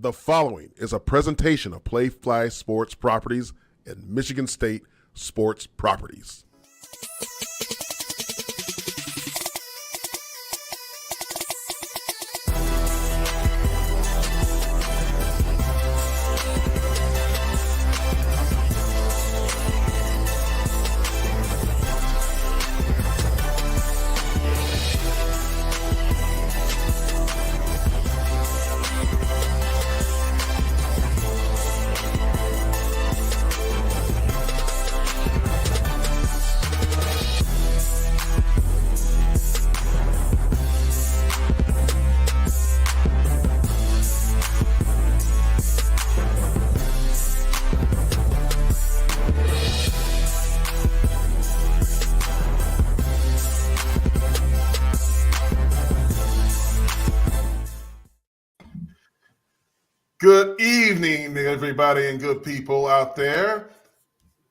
The following is a presentation of Playfly Sports Properties and Michigan State Sports Properties. Good evening, everybody, and good people out there.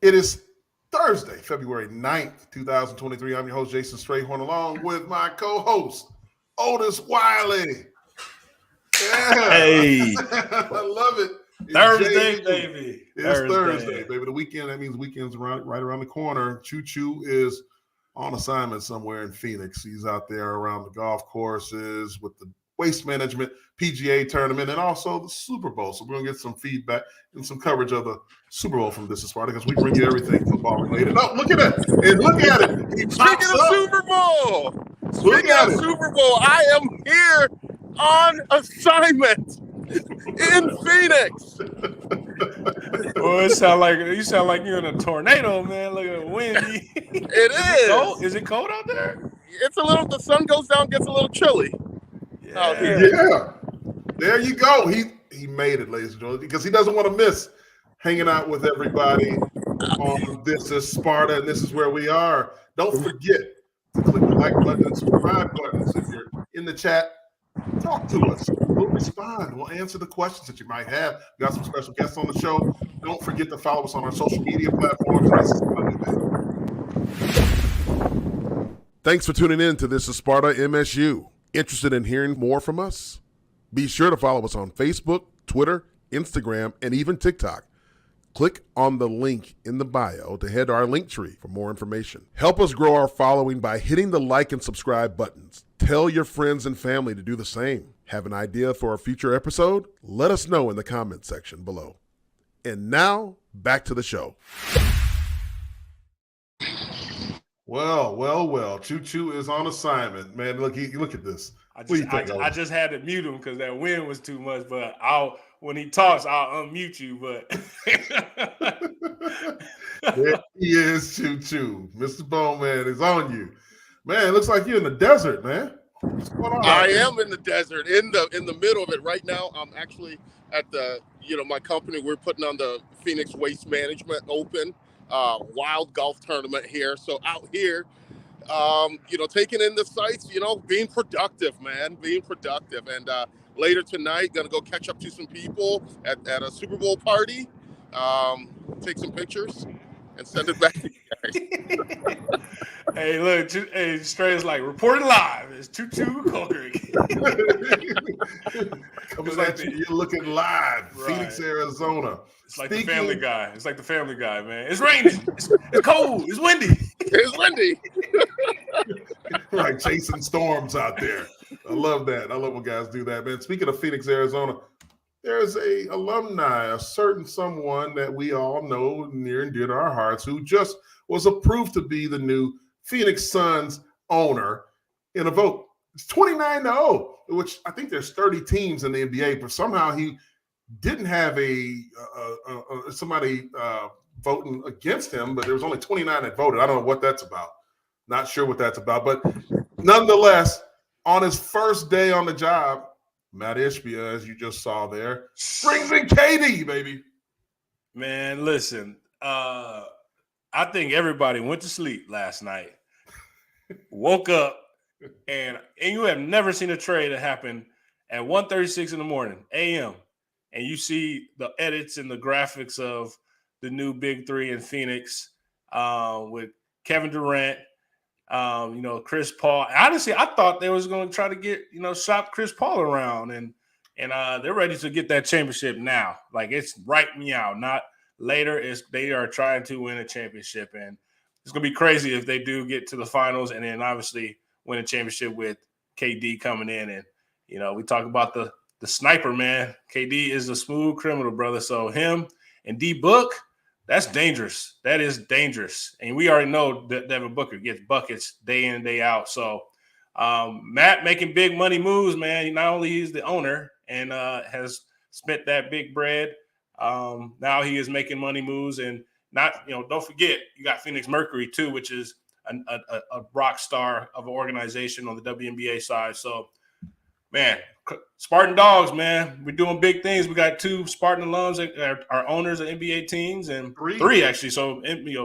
It is Thursday, February 9th, 2023. I'm your host, Jason Strayhorn, along with my co-host, Otis Wiley. Yeah. Hey. I love it. It's Thursday, baby. It's Thursday, baby. The weekend, that means weekend's right around the corner. Choo-Choo is on assignment somewhere in Phoenix. He's out there around the golf courses with the Waste Management PGA tournament and also the Super Bowl. So we're going to get some feedback and some coverage of the Super Bowl from This Is Sparta because we bring you everything football related. Oh, look at that. And look at it. Speaking of Super Bowl, Super Bowl, I am here on assignment in Phoenix. Well, you sound like you're in a tornado, man. Look at the windy. It is. Is it cold out there? It's a little. The sun goes down, gets a little chilly. Yeah. There you go. He made it, ladies and gentlemen, because he doesn't want to miss hanging out with everybody on This Is Sparta, and this is where we are. Don't forget to click the like button and subscribe buttons. If you're in the chat, talk to us. We'll respond. We'll answer the questions that you might have. We got some special guests on the show. Don't forget to follow us on our social media platforms. Thanks for tuning in to This Is Sparta MSU. Interested in hearing more from us? Be sure to follow us on Facebook, Twitter, Instagram, and even TikTok. Click on the link in the bio to head to our link tree for more information. Help us grow our following by hitting the like and subscribe buttons. Tell your friends and family to do the same. Have an idea for a future episode? Let us know in the comment section below. And now, back to the show. Well. Choo-Choo is on assignment, man. Look at this. I just had to mute him because that wind was too much. But when he talks, I'll unmute you. But there he is, Choo-Choo. Mr. Bowman is on you, man. It looks like you're in the desert, man. What's going on? I am in the desert, in the middle of it right now. I'm actually at my company. We're putting on the Phoenix Waste Management Open. Wild golf tournament here. So out here, taking in the sights, being productive, man, And later tonight, going to go catch up to some people at a Super Bowl party, take some pictures and send it back to you guys. Hey, look, Stray's like, reporting live. It's Jehuu Caulcrick. Coming at you, you're looking live. Right. Phoenix, Arizona. It's like the Family Guy. It's like the Family Guy, man. It's raining. It's cold. It's windy. It's windy. Right, chasing storms out there. I love that. I love when guys do that, man. Speaking of Phoenix, Arizona, there's a alumni, a certain someone that we all know near and dear to our hearts who just was approved to be the new Phoenix Suns owner in a vote. It's 29-0, which I think there's 30 teams in the NBA, but somehow he didn't have somebody voting against him, but there was only 29 that voted. I don't know what that's about. Not sure what that's about, but nonetheless, on his first day on the job, Matt Ishbia, as you just saw there, brings in KD, baby. Man, listen, I think everybody went to sleep last night, woke up, and you have never seen a trade that happened at 1:36 in the morning, a.m., and you see the edits and the graphics of the new Big Three in Phoenix with Kevin Durant, Chris Paul. Honestly, I thought they was going to try to get, shop Chris Paul around and and they're ready to get that championship now. Like, it's right meow, not later. They are trying to win a championship, and it's gonna be crazy if they do get to the finals, and then obviously win a championship with KD coming in. And we talk about the sniper, man. KD is a smooth criminal, brother. So him and D Book, that's dangerous. That is dangerous. And we already know that Devin Booker gets buckets day in and day out. So Matt making big money moves, man. Not only he's the owner and has spent that big bread, now he is making money moves. And don't forget, you got Phoenix Mercury too, which is a rock star of an organization on the WNBA side. So, man, Spartan Dawgs, man, we're doing big things. We got 2 Spartan alums, our owners of NBA teams, and 3 actually. So,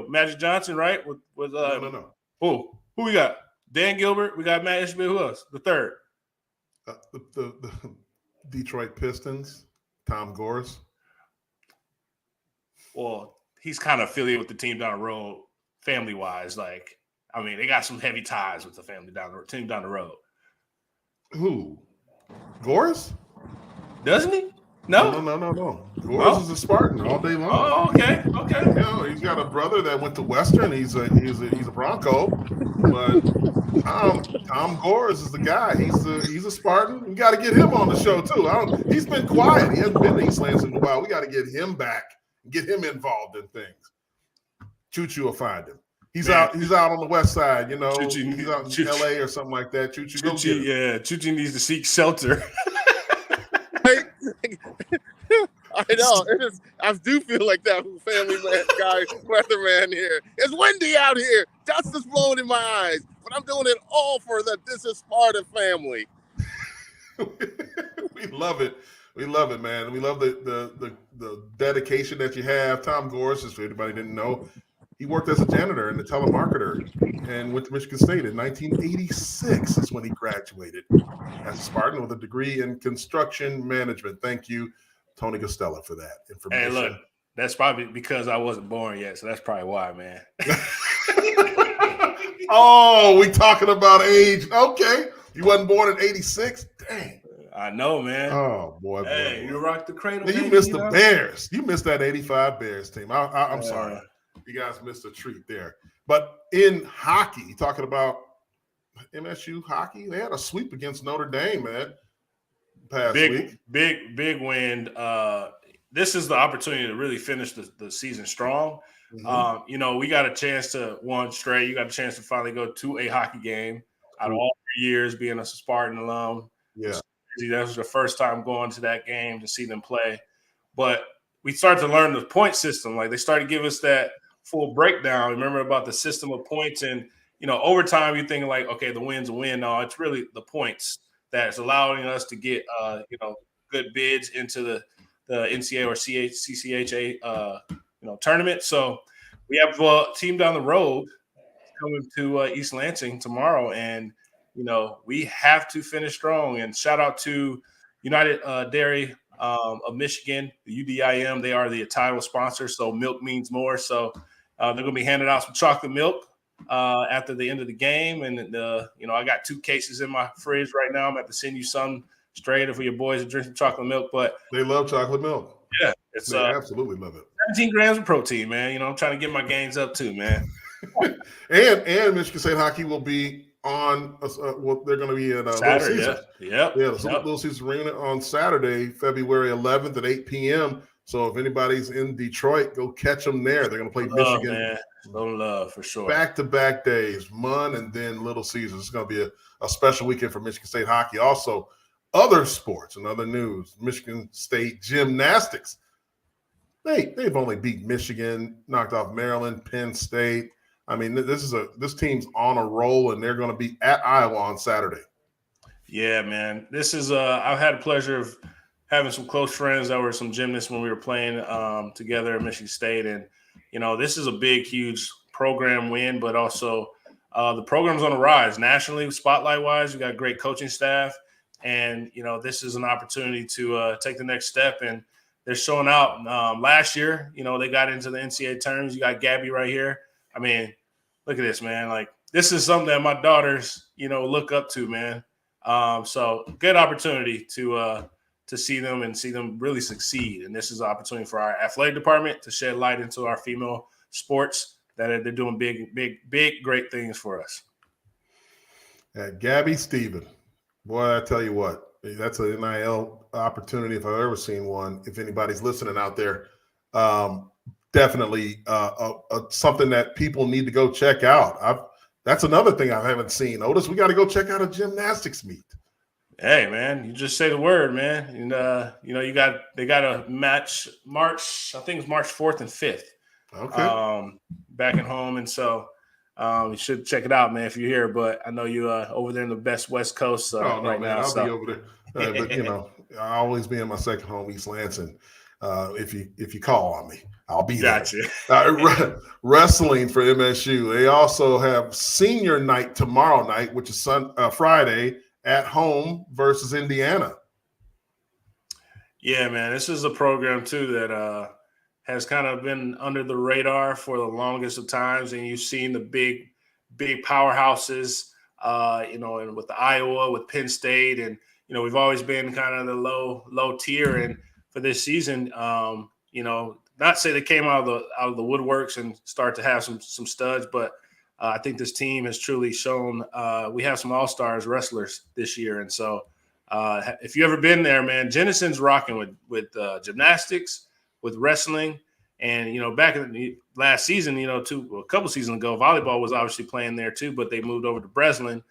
Magic Johnson, right? With No. Who we got? Dan Gilbert. We got Matt Ishmael. Who else? The third. The Detroit Pistons. Tom Gores. Well, he's kind of affiliated with the team down the road, family wise. Like, I mean, they got some heavy ties with the family team down the road. Who? Gores? Doesn't he? No. Gores is a Spartan all day long. Oh, okay. He's got a brother that went to Western. He's a Bronco, but Tom Gores is the guy. He's a Spartan. We got to get him on the show too. He's been quiet. He hasn't been to East Lansing in a while. We got to get him back and get him involved in things. Choo will find him. He's out on the west side, he's out in LA or something like that. Choo go get him. Yeah, Choo needs to seek shelter. I know. I do feel like that family man guy, weatherman here. It's windy out here. Dust is blowing in my eyes. But I'm doing it all for the This Is Sparta family. We love it. We love it, man. We love the dedication that you have. Tom Gores, just for anybody didn't know, he worked as a janitor and a telemarketer and went to Michigan State in 1986 is when he graduated as a Spartan with a degree in construction management. Thank you, Tony Costello, for that information. Hey, look, that's probably because I wasn't born yet, so that's probably why, man. Oh, we talking about age. Okay. You wasn't born in 86? Dang. I know, man. Oh, boy. Hey, you rocked the cradle. You missed the Bears. You missed that 85 Bears team. I'm sorry. You guys missed a treat there. But in hockey, talking about MSU hockey, they had a sweep against Notre Dame, man, past week. Big win. This is the opportunity to really finish the season strong. Mm-hmm. We got a chance to one straight. You got a chance to finally go to a hockey game out of all 3 years being a Spartan alum. Yeah. That was the first time going to that game to see them play. But we started to learn the point system. Like, they started to give us that full breakdown. Remember about the system of points, and overtime you're thinking like, okay, the win's a win. No, it's really the points that's allowing us to get good bids into the NCAA or CCHA tournament. So we have a team down the road coming to East Lansing tomorrow, and we have to finish strong. And shout out to United Dairy of Michigan, the UDIM. They are the title sponsor, so milk means more. So they're going to be handing out some chocolate milk after the end of the game. And, I got 2 cases in my fridge right now. I'm going to have to send you some straight for your boys to drink some chocolate milk. But they love chocolate milk. Yeah. They absolutely love it. 17 grams of protein, man. I'm trying to get my gains up too, man. and Michigan State hockey will be on they're going to be in Saturday, Little Caesars. Little Caesars Arena on Saturday, February 11th at 8 p.m. So if anybody's in Detroit, go catch them there. They're going to play Michigan. Man. Love for sure. Back-to-back days, MUN and then Little Caesars. It's going to be a special weekend for Michigan State hockey. Also, other sports and other news, Michigan State gymnastics. They've only beat Michigan, knocked off Maryland, Penn State. I mean, this team's on a roll, and they're going to be at Iowa on Saturday. Yeah, man. This is I've had the pleasure of having some close friends that were some gymnasts when we were playing together at Michigan State, and this is a big, huge program win, but also the program's on the rise nationally, spotlight-wise. We got great coaching staff, and this is an opportunity to take the next step, and they're showing out. Last year, they got into the NCAA tournaments. You got Gabby right here. I mean, look at this, man. Like, this is something that my daughters, look up to, man. So good opportunity to to see them really succeed. And this is an opportunity for our athletic department to shed light into our female sports they're doing big, great things for us. Gabby Stephen, boy, I tell you what, that's an NIL opportunity if I've ever seen one. If anybody's listening out there, definitely something that people need to go check out. That's another thing I haven't seen. Otis, we got to go check out a gymnastics meet. Hey, man, you just say the word, man. And, they got a match I think it's March 4th and 5th. Okay. Back at home. And so you should check it out, man, if you're here. But I know you over there in the best West Coast right man, now. I'll be over there. But, I always be in my second home, East Lansing. If you call on me, I'll be gotcha. there. Wrestling for MSU. They also have senior night tomorrow night, which is Friday, at home versus Indiana. Yeah, man, this is a program too that has kind of been under the radar for the longest of times, and you've seen the big powerhouses, and with the Iowa, with Penn State, and we've always been kind of the low tier. And for this season, not say they came out of the woodworks and start to have some studs, but I think this team has truly shown we have some all-stars wrestlers this year. And so if you've ever been there, man, Jennison's rocking with gymnastics, with wrestling. And, back in the last season, a couple seasons ago, volleyball was obviously playing there too, but they moved over to Breslin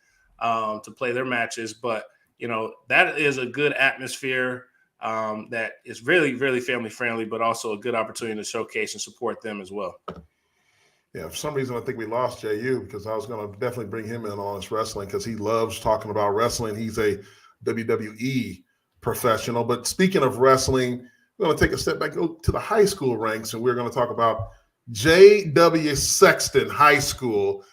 to play their matches. But, that is a good atmosphere that is really, really family friendly, but also a good opportunity to showcase and support them as well. Yeah, for some reason, I think we lost Jehuu because I was going to definitely bring him in on this wrestling because he loves talking about wrestling. He's a WWE professional. But speaking of wrestling, we're going to take a step back, go to the high school ranks, and we're going to talk about J.W. Sexton High School,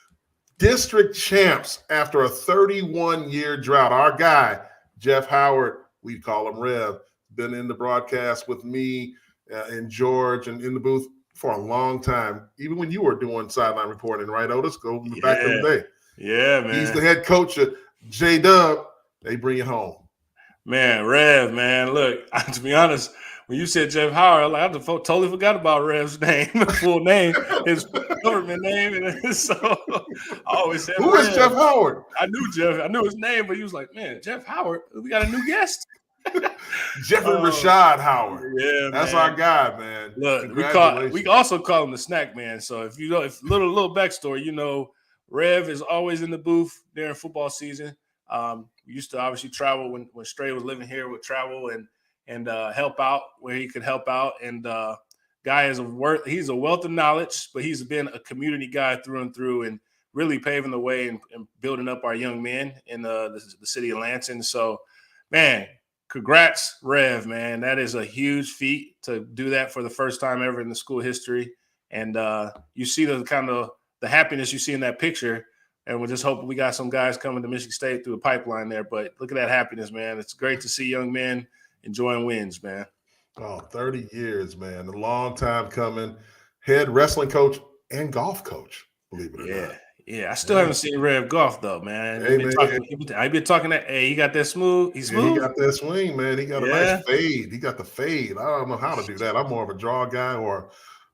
district champs after a 31-year drought. Our guy, Jeff Howard, we call him Rev, been in the broadcast with me and George and in the booth for a long time, even when you were doing sideline reporting, right, Otis? Go back in the day. Yeah, man. He's the head coach of J-Dub. They bring it home. Man, Rev, man. Look, to be honest, when you said Jeff Howard, I totally forgot about Rev's name, full name, his government name. And so I always said, who is Jeff Howard? I knew Jeff. I knew his name, but he was like, man, Jeff Howard, we got a new guest. Jeffrey Rashad Howard. Yeah, that's man. Our guy, man. Look, we also call him the snack man. So if little backstory, Rev is always in the booth during football season. We used to obviously travel when Stray was living here, would travel and help out where he could help out. And guy he's a wealth of knowledge, but he's been a community guy through and through, and really paving the way and building up our young men in the city of Lansing. So, man, congrats, Rev, man. That is a huge feat to do that for the first time ever in the school history. And you see the happiness you see in that picture. And we're just hoping we got some guys coming to Michigan State through the pipeline there. But look at that happiness, man. It's great to see young men enjoying wins, man. Oh, 30 years, man. A long time coming. Head wrestling coach and golf coach, believe it or not. Yeah, I still haven't seen Rev golf though, man. Hey, I've been talking that. Hey, he got that smooth. He's smooth. He got that swing, man. He got a nice fade. He got the fade. I don't know how to do that. I'm more of a draw guy or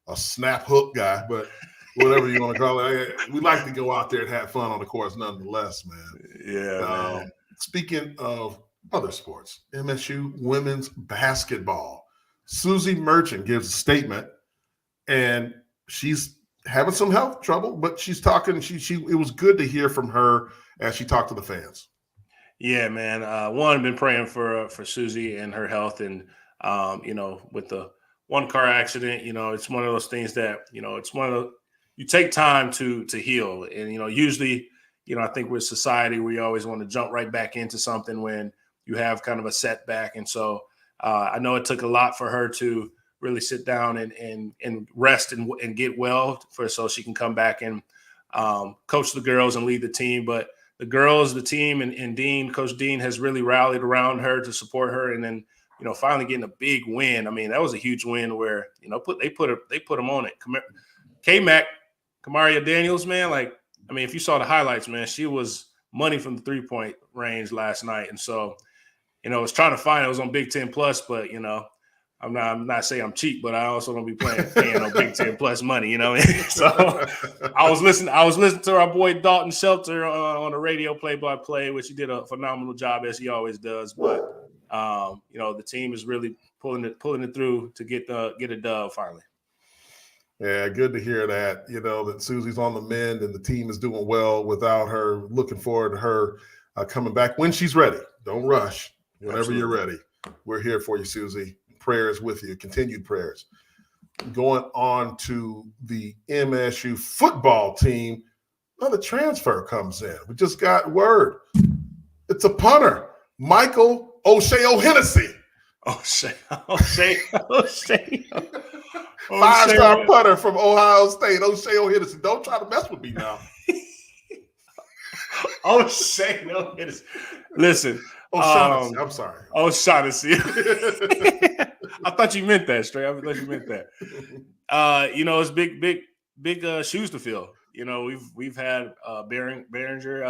a snap hook guy, but whatever you want to call it. We like to go out there and have fun on the course, nonetheless, man. Yeah. Man. Speaking of other sports, MSU women's basketball. Susie Merchant gives a statement, and she's having some health trouble, but she's talking. It was good to hear from her as she talked to the fans. Yeah, man. I've been praying for Susie and her health, and with the one car accident, it's one of those things that it's one of the, you take time to heal, and usually, I think with society we always want to jump right back into something when you have kind of a setback, and so I know it took a lot for her to really sit down and rest and get well so she can come back and coach the girls and lead the team. But the girls, the team, and Dean, Coach Dean has really rallied around her to support her, and then finally getting a big win. I mean, that was a huge win where they put them on it. K-Mac, Kamaria Daniels, man, if you saw the highlights, man, she was money from the 3-point range last night. And so was trying to find it was on Big Ten Plus, but I'm not saying I'm cheap, but I also don't be paying on Big Ten Plus money, So I was listening to our boy Dalton Shelter on the radio play-by-play, which he did a phenomenal job as he always does. But the team is really pulling it through to get a dub finally. Yeah, good to hear that. That Susie's on the mend and the team is doing well without her. Looking forward to her coming back when she's ready. Don't rush. Whenever Absolutely. You're ready, we're here for you, Susie. Prayers with you, continued prayers. Going on to the MSU football team, another transfer comes in. We just got word. It's a punter, Michael O'Shea-O'Hennessy. O'Shea. 5-star punter from Ohio State, O'Shea-O'Hennessy. Don't try to mess with me now. O'Shea-O'Hennessy. Listen. O'Shaughnessy. I'm sorry. O'Shaughnessy. I thought you meant that, Stray. I thought you meant that. It's big shoes to fill. We've had Behringer.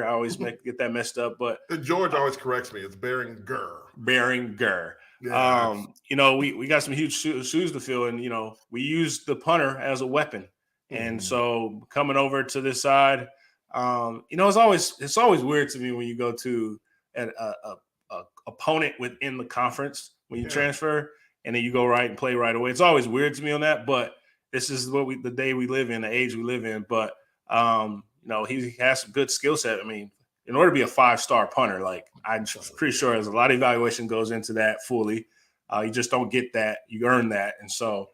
I always get that messed up, but George always corrects me. It's Behringer. Yeah. We got some huge shoes to fill, and we use the punter as a weapon, and so coming over to this side, it's always weird to me when you go to an opponent within the conference when you transfer, and then you go right and play right away. It's always weird to me on that, but this is the day we live in, the age we live in. But he has some good skill set. I mean, in order to be a 5-star punter, I'm pretty sure there's a lot of evaluation goes into that fully. You just don't get that. You earn that. And so,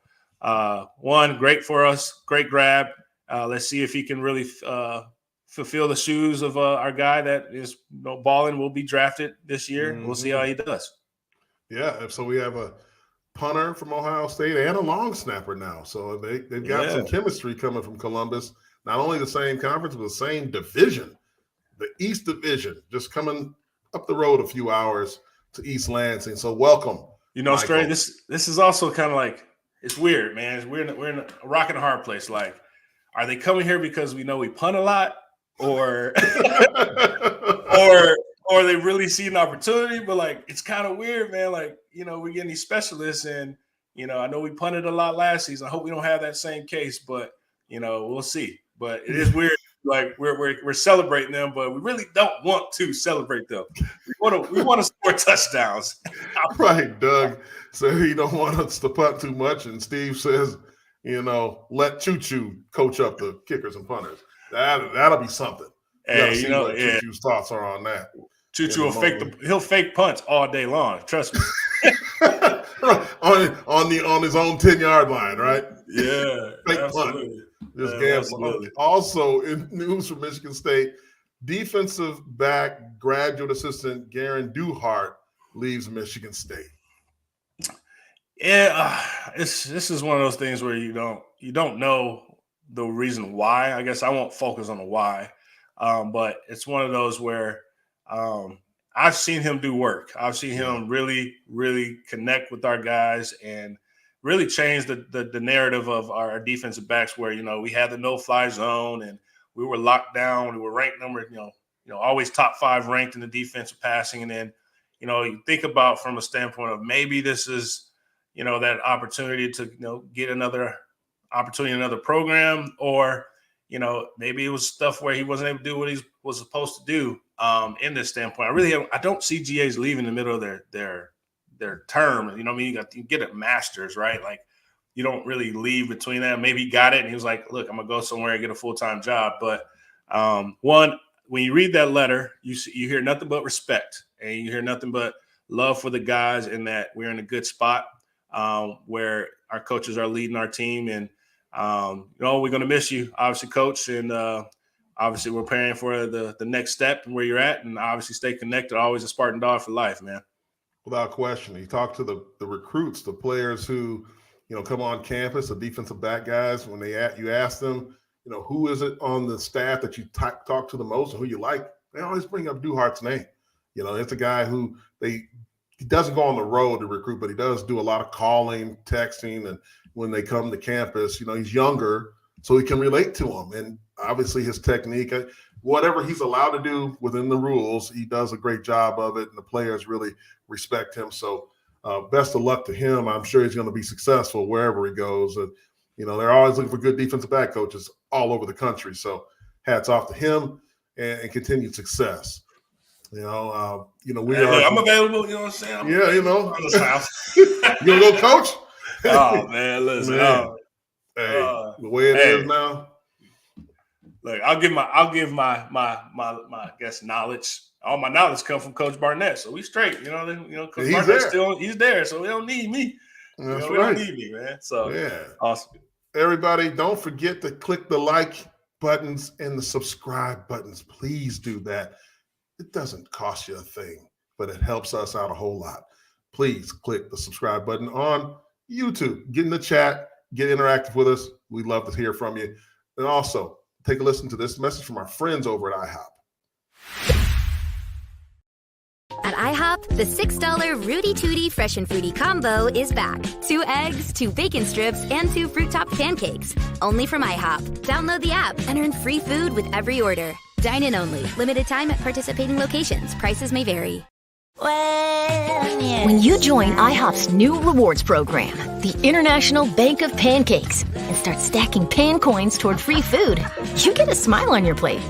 great for us. Great grab. Let's see if he can really fulfill the shoes of our guy that is balling, will be drafted this year. We'll see how he does. Yeah, so we have a punter from Ohio State and a long snapper now. So they've got some chemistry coming from Columbus. Not only the same conference, but the same division. The East Division, just coming up the road a few hours to East Lansing. So welcome. Stray, this is also kind of like, it's weird, man. We're in a rock and a hard place. Like, are they coming here because we know we punt a lot, or or they really see an opportunity? But it's kind of weird, man. We're getting these specialists, and I know we punted a lot last season. I hope we don't have that same case, but we'll see. But it is weird. We're celebrating them, but we really don't want to celebrate them. We want to score touchdowns. Right, Doug. So he don't want us to punt too much, and Steve says, let Choo Choo coach up the kickers and punters. That'll be something. Hey, Choo Choo's thoughts are on that. Choo Choo he'll fake punts all day long. Trust me. on his own 10-yard line, right? Yeah, fake absolutely. punt. Just gambling. Also, in news from Michigan State, defensive back graduate assistant Garen Duhart leaves Michigan State. Yeah, this is one of those things where you don't know the reason why. I guess I won't focus on the why, but it's one of those where I've seen him do work. I've seen him really, really connect with our guys and really change the narrative of our defensive backs, where we had the no-fly zone and we were locked down. We were ranked number, always top 5 ranked in the defensive passing, and then you think about from a standpoint of maybe this is that opportunity to get another opportunity in another program, or maybe it was stuff where he wasn't able to do what he was supposed to do in this standpoint. I don't see GAs leaving in the middle of their term. You get a master's, right? You don't really leave between that. Maybe he got it and he was like, look, I'm gonna go somewhere and get a full-time job. But when you read that letter, you hear nothing but respect, and you hear nothing but love for the guys, and that we're in a good spot where our coaches are leading our team. And we're gonna miss you, obviously, Coach, and obviously we're preparing for the next step and where you're at, and obviously stay connected. Always a Spartan Dawg for life, man. Without question. You talk to the recruits, the players who, come on campus, the defensive back guys, when you ask them, who is it on the staff that you talk to the most and who you like, they always bring up Duhart's name. It's a guy who he doesn't go on the road to recruit, but he does do a lot of calling, texting, and when they come to campus, he's younger, so he can relate to them. And obviously his technique, whatever he's allowed to do within the rules, he does a great job of it, and the players really respect him. So best of luck to him. I'm sure he's going to be successful wherever he goes. And, they're always looking for good defensive back coaches all over the country. So hats off to him and continued success. We are. I'm available. You know what I'm saying? On this house. You gonna go coach? Oh man, listen. Man. The way it is now. Look, I'll give my I guess knowledge. All my knowledge come from Coach Barnett, so we straight. Coach Barnett he's there, so they don't need me. That's They right. don't need me, man. So yeah, awesome. Everybody, don't forget to click the like buttons and the subscribe buttons. Please do that. It doesn't cost you a thing, but it helps us out a whole lot. Please click the subscribe button on YouTube. Get in the chat. Get interactive with us. We'd love to hear from you. And also, take a listen to this message from our friends over at IHOP. At IHOP, the $6 Rudy Tooty Fresh and Fruity combo is back. 2 eggs, 2 bacon strips, and 2 fruit-topped pancakes. Only from IHOP. Download the app and earn free food with every order. Dine in only. Limited time at participating locations. Prices may vary. When you join IHOP's new rewards program, the International Bank of Pancakes, and start stacking pan coins toward free food, you get a smile on your plate.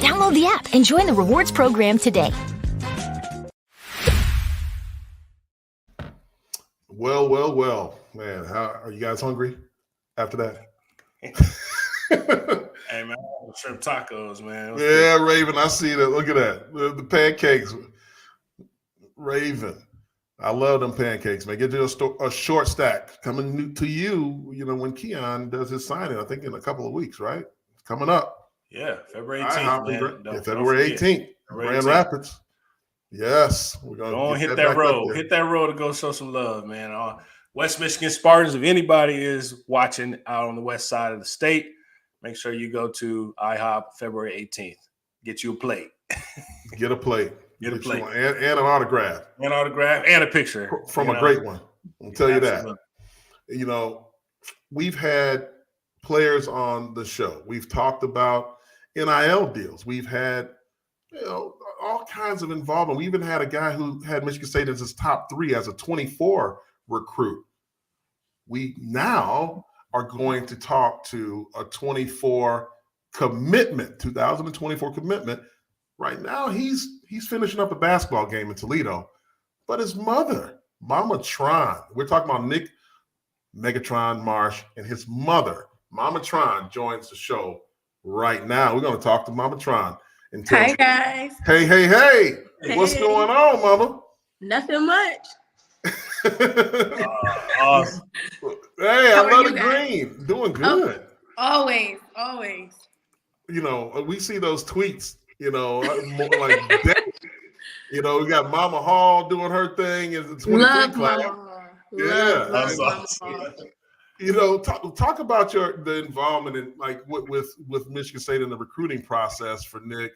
Download the app and join the rewards program today. Well, man, how are you guys hungry after that? Hey man, shrimp tacos, man. Yeah, Raven, I see that. Look at that. The pancakes. Raven, I love them pancakes, man. Get you a short stack coming to you, when Keon does his signing, I think in a couple of weeks, right? It's coming up. Yeah, February 18th. February 18th, Grand Rapids. Yes, we're going to hit that road. Hit that road to go show some love, man. West Michigan Spartans, if anybody is watching out on the west side of the state, make sure you go to IHOP February 18th. Get you a plate. Get a plate. Get a plate. And an autograph. An autograph and a picture. From a great one. I'll tell you that. We've had players on the show. We've talked about NIL deals. We've had, all kinds of involvement. We even had a guy who had Michigan State as his top 3 as a 24 recruit. We now are going to talk to a 2024 commitment. Right now, he's finishing up a basketball game in Toledo, but his mother, MamaTron, we're talking about Nick Megatron Marsh, and his mother, MamaTron, joins the show right now. We're going to talk to MamaTron. Hi, guys. Hey. What's going on, Mama? Nothing much. Awesome. Hey, I love the green. Doing good. Always. We see those tweets, like we got Mama Hall doing her thing in the 23 class. Love Mama. Talk about the involvement in with Michigan State in the recruiting process for Nick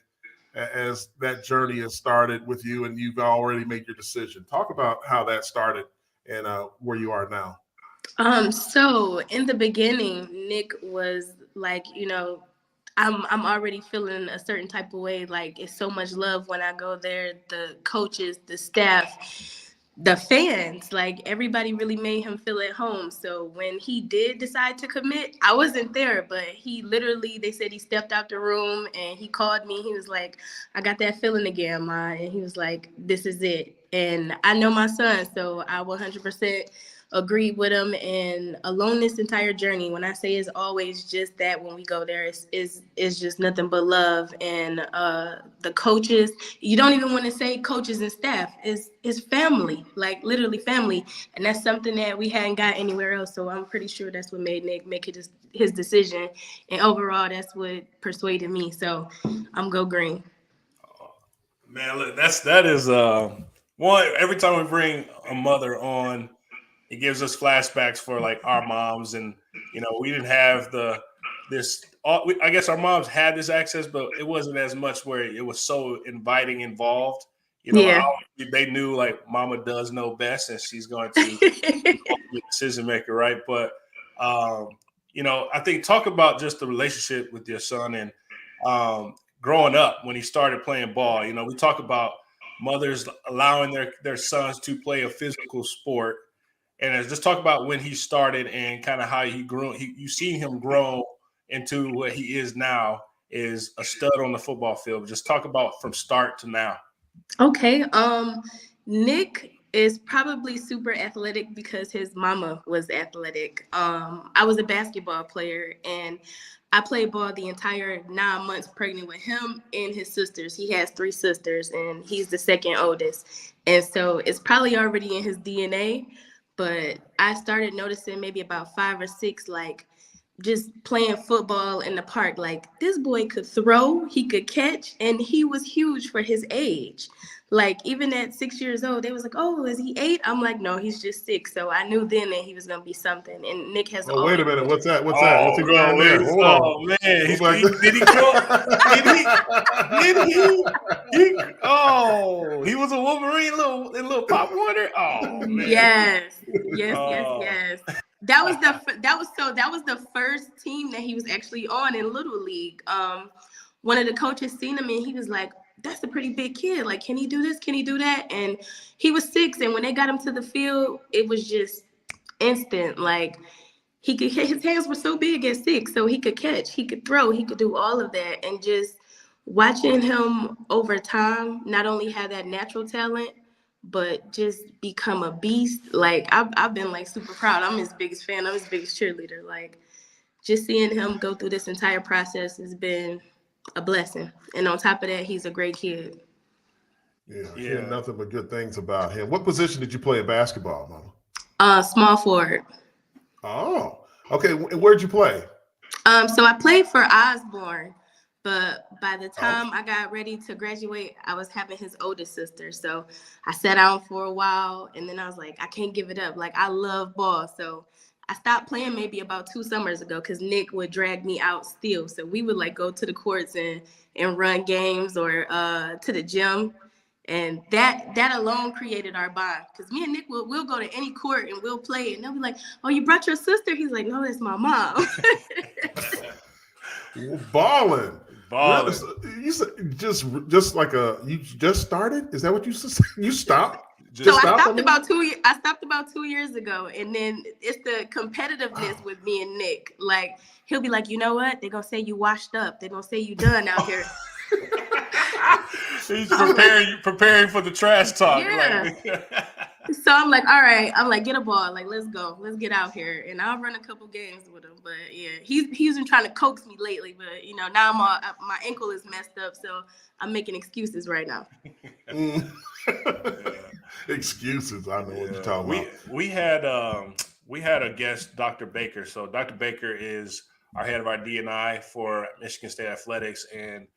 as that journey has started with you and you've already made your decision. Talk about how that started and where you are now. So in the beginning, Nick was like, I'm already feeling a certain type of way. Like, it's so much love when I go there. The coaches, the staff, the fans, like everybody really made him feel at home. So when he did decide to commit, I wasn't there, but they said he stepped out the room and he called me. He was like, I got that feeling again, Ma. And he was like, this is it. And I know my son, so I 100% agree with him. And along this entire journey, when I say it's always just that, when we go there, it's just nothing but love. And the coaches, you don't even want to say coaches and staff, is family, like literally family. And that's something that we hadn't got anywhere else. So I'm pretty sure that's what made Nick make his decision. And overall, that's what persuaded me. So I'm go green. Man, look, that is one. Every time we bring a mother on, it gives us flashbacks for like our moms, and we didn't have I guess our moms had this access, but it wasn't as much where it was so inviting, involved. They knew like Mama does know best, and she's going to be the decision maker, right? But I think talk about just the relationship with your son and growing up when he started playing ball. You know, we talk about mothers allowing their sons to play a physical sport. And just talk about when he started and kind of how he grew. You seen him grow into what he is now, is a stud on the football field. Just talk about from start to now. Okay. Nick is probably super athletic because his mama was athletic. I was a basketball player, and I played ball the entire 9 months pregnant with him and his sisters. He has 3 sisters, and he's the second oldest. And so it's probably already in his DNA. But I started noticing maybe about 5 or 6, like, just playing football in the park. Like, this boy could throw, he could catch, and he was huge for his age. Like, even at 6 years old, they was like, oh, is he 8? I'm like, no, he's just 6. So I knew then that he was going to be something. And Nick has Oh, wait a minute. What's that? What's that? What's he wearing there? Hold on. Oh, man. Did he grow up? He was a Wolverine little Pop Warner? Oh, man. Yes. That was the first team that he was actually on in Little League. One of the coaches seen him, and he was like, that's a pretty big kid. Like, can he do this? Can he do that? And he was 6. And when they got him to the field, it was just instant. Like, his hands were so big at 6, so he could catch, he could throw, he could do all of that. And just watching him over time, not only have that natural talent, but just become a beast. Like, I've been like super proud. I'm his biggest fan. I'm his biggest cheerleader. Like, just seeing him go through this entire process has been a blessing. And on top of that, he's a great kid. Yeah. Hearing nothing but good things about him. What position did you play in basketball, Mama? Small forward. Oh, okay. Where'd you play? So I played for Osborne, but by the time I got ready to graduate, I was having his oldest sister. So I sat down for a while, and then I was like, I can't give it up. Like, I love ball. So I stopped playing maybe about 2 summers ago because Nick would drag me out still. So we would like go to the courts and run games or to the gym. And that alone created our bond, because me and Nick we'll go to any court and we'll play, and they'll be like, oh, you brought your sister? He's like, no, that's my mom. Balling. You said just like you just started? Is that what you said? You stopped? So I stopped about 2 years. I stopped about 2 years ago, and then it's the competitiveness with me and Nick. Like, he'll be like, you know what? They're gonna say you washed up. They're gonna say you done out here. He's preparing for the trash talk. Yeah. So I'm like, all right. I'm like, get a ball. Like, let's go. Let's get out here. And I'll run a couple games with him. But yeah, he's been trying to coax me lately. But now my ankle is messed up, so I'm making excuses right now. Excuses. I know what you're talking about. We had a guest, Dr. Baker. So Dr. Baker is our head of our D&I for Michigan State Athletics, and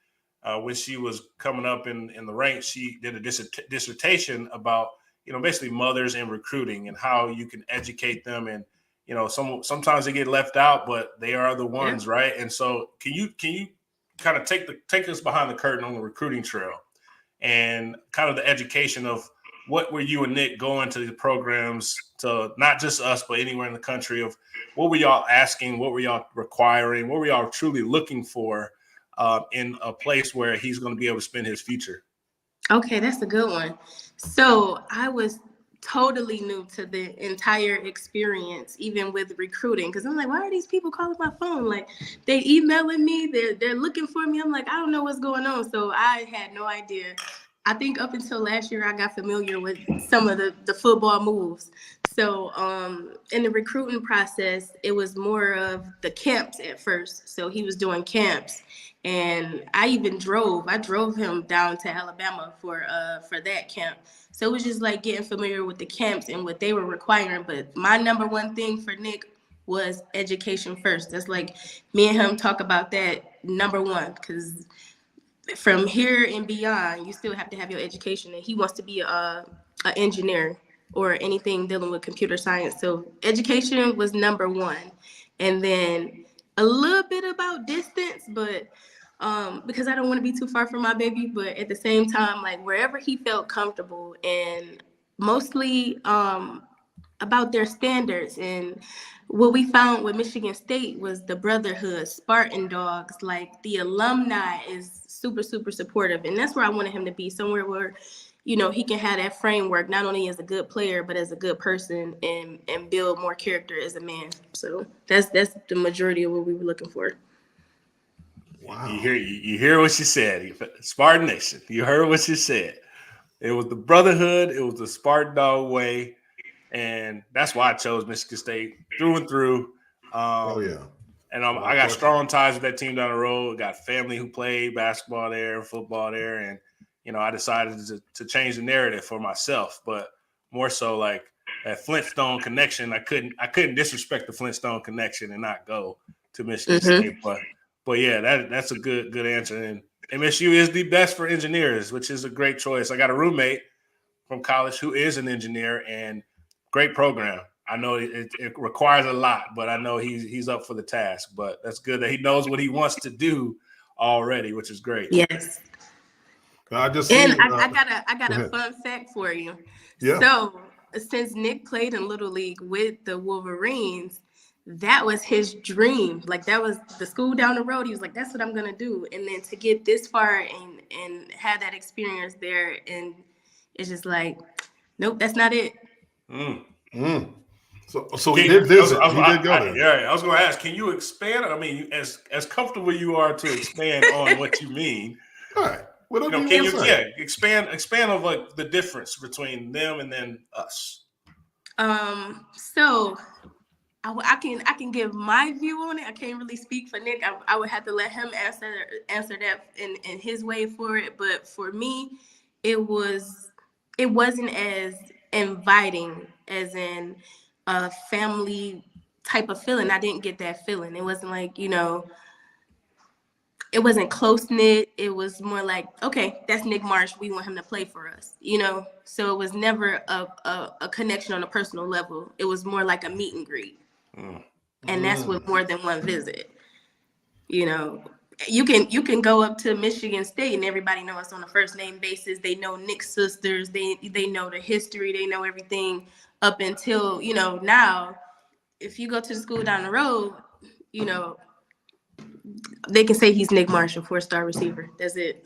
when she was coming up in the ranks, she did a dissertation about basically mothers and recruiting and how you can educate them, and sometimes they get left out, but they are the ones, right? And so can you kind of take us behind the curtain on the recruiting trail and kind of the education of what were you and Nick going to the programs, to not just us, but anywhere in the country, of what were y'all asking, what were y'all requiring, what were y'all truly looking for in a place where he's going to be able to spend his future? Okay, that's a good one. So I was totally new to the entire experience, even with recruiting, because I'm like, why are these people calling my phone? Like, they emailing me, they're looking for me. I'm like, I don't know what's going on. So I had no idea. I think up until last year, I got familiar with some of the football moves. So in the recruiting process, it was more of the camps at first. So he was doing camps. And I drove him down to Alabama for that camp. So it was just like getting familiar with the camps and what they were requiring. But my number one thing for Nick was education first. That's like me and him talk about that number one, because from here and beyond, you still have to have your education. And he wants to be an engineer or anything dealing with computer science. So education was number one. And then a little bit about distance, but because I don't want to be too far from my baby, but at the same time, like wherever he felt comfortable, and mostly about their standards. And what we found with Michigan State was the brotherhood, Spartan Dawgs. Like, the alumni is super, super supportive. And that's where I wanted him to be, somewhere where, you know, he can have that framework, not only as a good player, but as a good person, and build more character as a man. So that's the majority of what we were looking for. Wow. You hear what she said. Spartan Nation. You heard what she said. It was the brotherhood. It was the Spartan Dawg way. And that's why I chose Michigan State through and through. And I got strong ties with that team down the road. Got family who played basketball there, football there. And, you know, I decided to change the narrative for myself. But more so like that Flintstone connection. I couldn't disrespect the Flintstone connection and not go to Michigan State. But yeah, that's a good answer. And MSU is the best for engineers, which is a great choice. I got a roommate from college who is an engineer, and great program. I know it requires a lot, but I know he's up for the task. But that's good that he knows what he wants to do already, which is great. Yes. I got a fun fact for you. Yeah. So since Nick played in Little League with the Wolverines, that was his dream. Like, that was the school down the road. He was like, that's what I'm going to do. And then to get this far and have that experience there, and it's just like, nope, that's not it. So he did visit. He did go there. Yeah, I was going to ask, can you expand? I mean, as comfortable you are to expand on what you mean. All right. Expand on like the difference between them and then us. So I can give my view on it. I can't really speak for Nick. I would have to let him answer that in his way for it. But for me, it wasn't as inviting as in a family type of feeling. I didn't get that feeling. It wasn't like, you know, it wasn't close knit. It was more like, okay, that's Nick Marsh. We want him to play for us, you know? So it was never a connection on a personal level. It was more like a meet and greet. And that's with more than one visit. You know, you can go up to Michigan State and everybody know us on a first name basis. They know Nick's sisters. They know the history. They know everything up until, you know, now if you go to the school down the road, you know, they can say he's Nick Marsh, a 4-star receiver. That's it.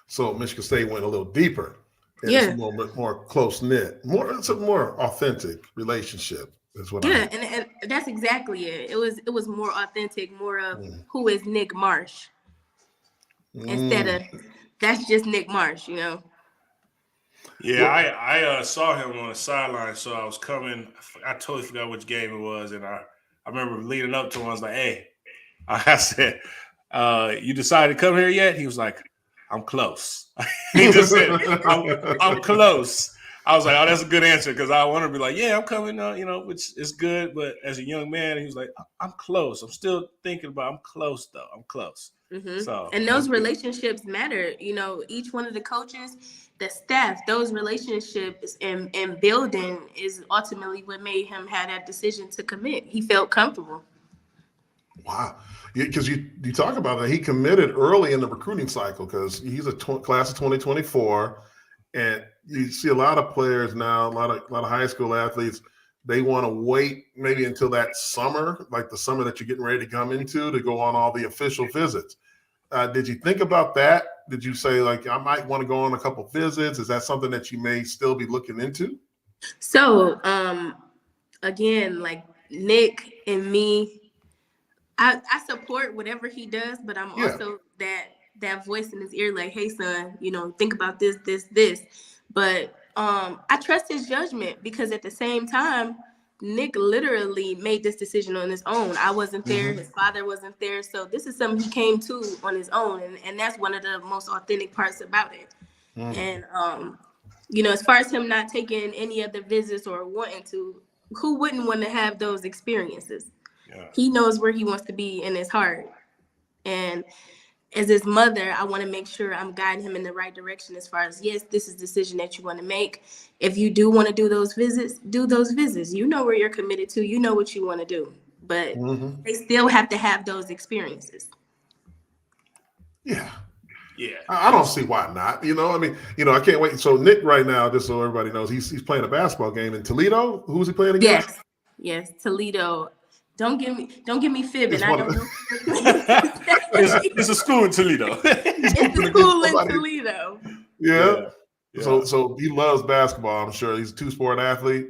So Michigan State went a little deeper. It's a little bit more close-knit. It's a more authentic relationship. Is what and that's exactly it. It was more authentic, more of who is Nick Marsh instead of that's just Nick Marsh, you know. Yeah, I saw him on the sideline, so I was coming. I totally forgot which game it was, and I remember leading up to him. I was like, "Hey," I said, "You decided to come here yet?" He was like, "I'm close." He just said, I'm close. I was like, "Oh, that's a good answer," because I want to be like, "Yeah, I'm coming," you know, which is good. But as a young man, he was like, "I'm close. I'm still thinking about. I'm close though. I'm close." So, and those relationships matter. You know, each one of the coaches, the staff, those relationships and building is ultimately what made him have that decision to commit. He felt comfortable. Wow. Because you talk about that. He committed early in the recruiting cycle because he's a class of 2024. And you see a lot of players now, a lot of high school athletes, they want to wait maybe until that summer, like the summer that you're getting ready to come into, to go on all the official visits. Did you think about that? Did you say, like, I might want to go on a couple visits? Is that something that you may still be looking into? So, again, like Nick and me, I support whatever he does, but I'm also that voice in his ear, like, hey, son, you know, think about this. But I trust his judgment because at the same time, Nick literally made this decision on his own. I wasn't there. His father wasn't there. So this is something he came to on his own. And that's one of the most authentic parts about it. And, you know, as far as him not taking any other visits or wanting to, who wouldn't want to have those experiences? Yeah. He knows where he wants to be in his heart. And as his mother, I want to make sure I'm guiding him in the right direction as far as, yes, this is a decision that you want to make. If you do want to do those visits, do those visits. You know where you're committed to. You know what you want to do. But they still have to have those experiences. Yeah. Yeah. I don't see why not. I mean, I can't wait. So Nick right now, just so everybody knows, he's playing a basketball game in Toledo. Who's he playing against? Yes, Toledo. Don't give me fibbing. It's I one don't of- know. It's a school in Toledo. It's a school in Toledo. Yeah. Yeah. So he loves basketball. I'm sure he's a 2-sport athlete.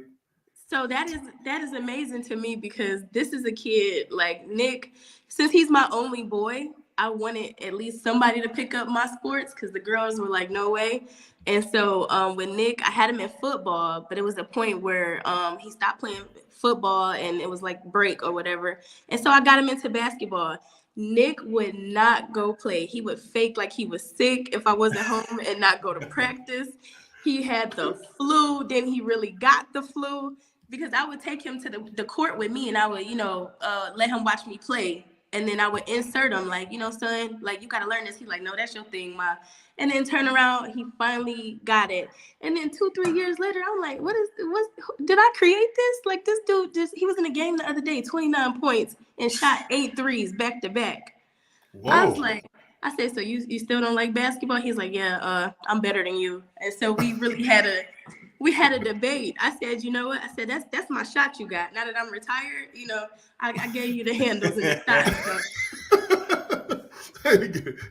So that is amazing to me because this is a kid like Nick. Since he's my only boy, I wanted at least somebody to pick up my sports because the girls were like, no way. And so with Nick, I had him in football, but it was a point where he stopped playing football and it was like break or whatever. And so I got him into basketball. Nick would not go play. He would fake like he was sick if I wasn't home and not go to practice. He had the flu. Then he really got the flu because I would take him to the court with me and I would, let him watch me play. And then I would insert him like, son, like, you got to learn this. He's like, no, that's your thing, Ma. And then turn around, he finally got it. And then 2-3 years later, I'm like, did I create this? Like, this dude he was in a game the other day, 29 points and shot 8 threes back to back. Whoa. I was like, I said, so you still don't like basketball? He's like, yeah, I'm better than you. And so we really had a debate. I said, you know what? I said, that's my shot you got. Now that I'm retired, I gave you the handles and the shots. So.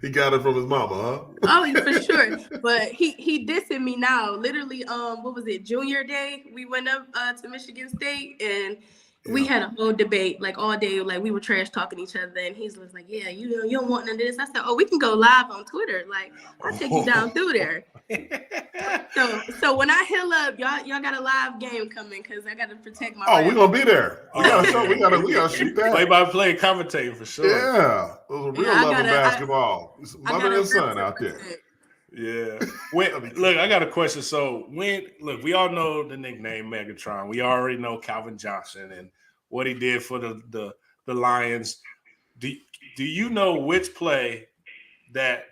He got it from his mama, huh? Oh, for sure. But he dissing me now. Literally, what was it? Junior day, we went up to Michigan State and we had a whole debate like all day. Like we were trash talking each other, and he's like, "Yeah, you don't want none of this." I said, "Oh, we can go live on Twitter. Like I'll take you down through there." So when I heal up, y'all got a live game coming because I got to protect my. Oh, we're gonna be there. We gotta shoot that. Play-by-play commentating for sure. Yeah, those are real love of basketball. Mother and son out there. Yeah. Look, I got a question. So we all know the nickname Megatron. We already know Calvin Johnson and what he did for the Lions. Do you know which play that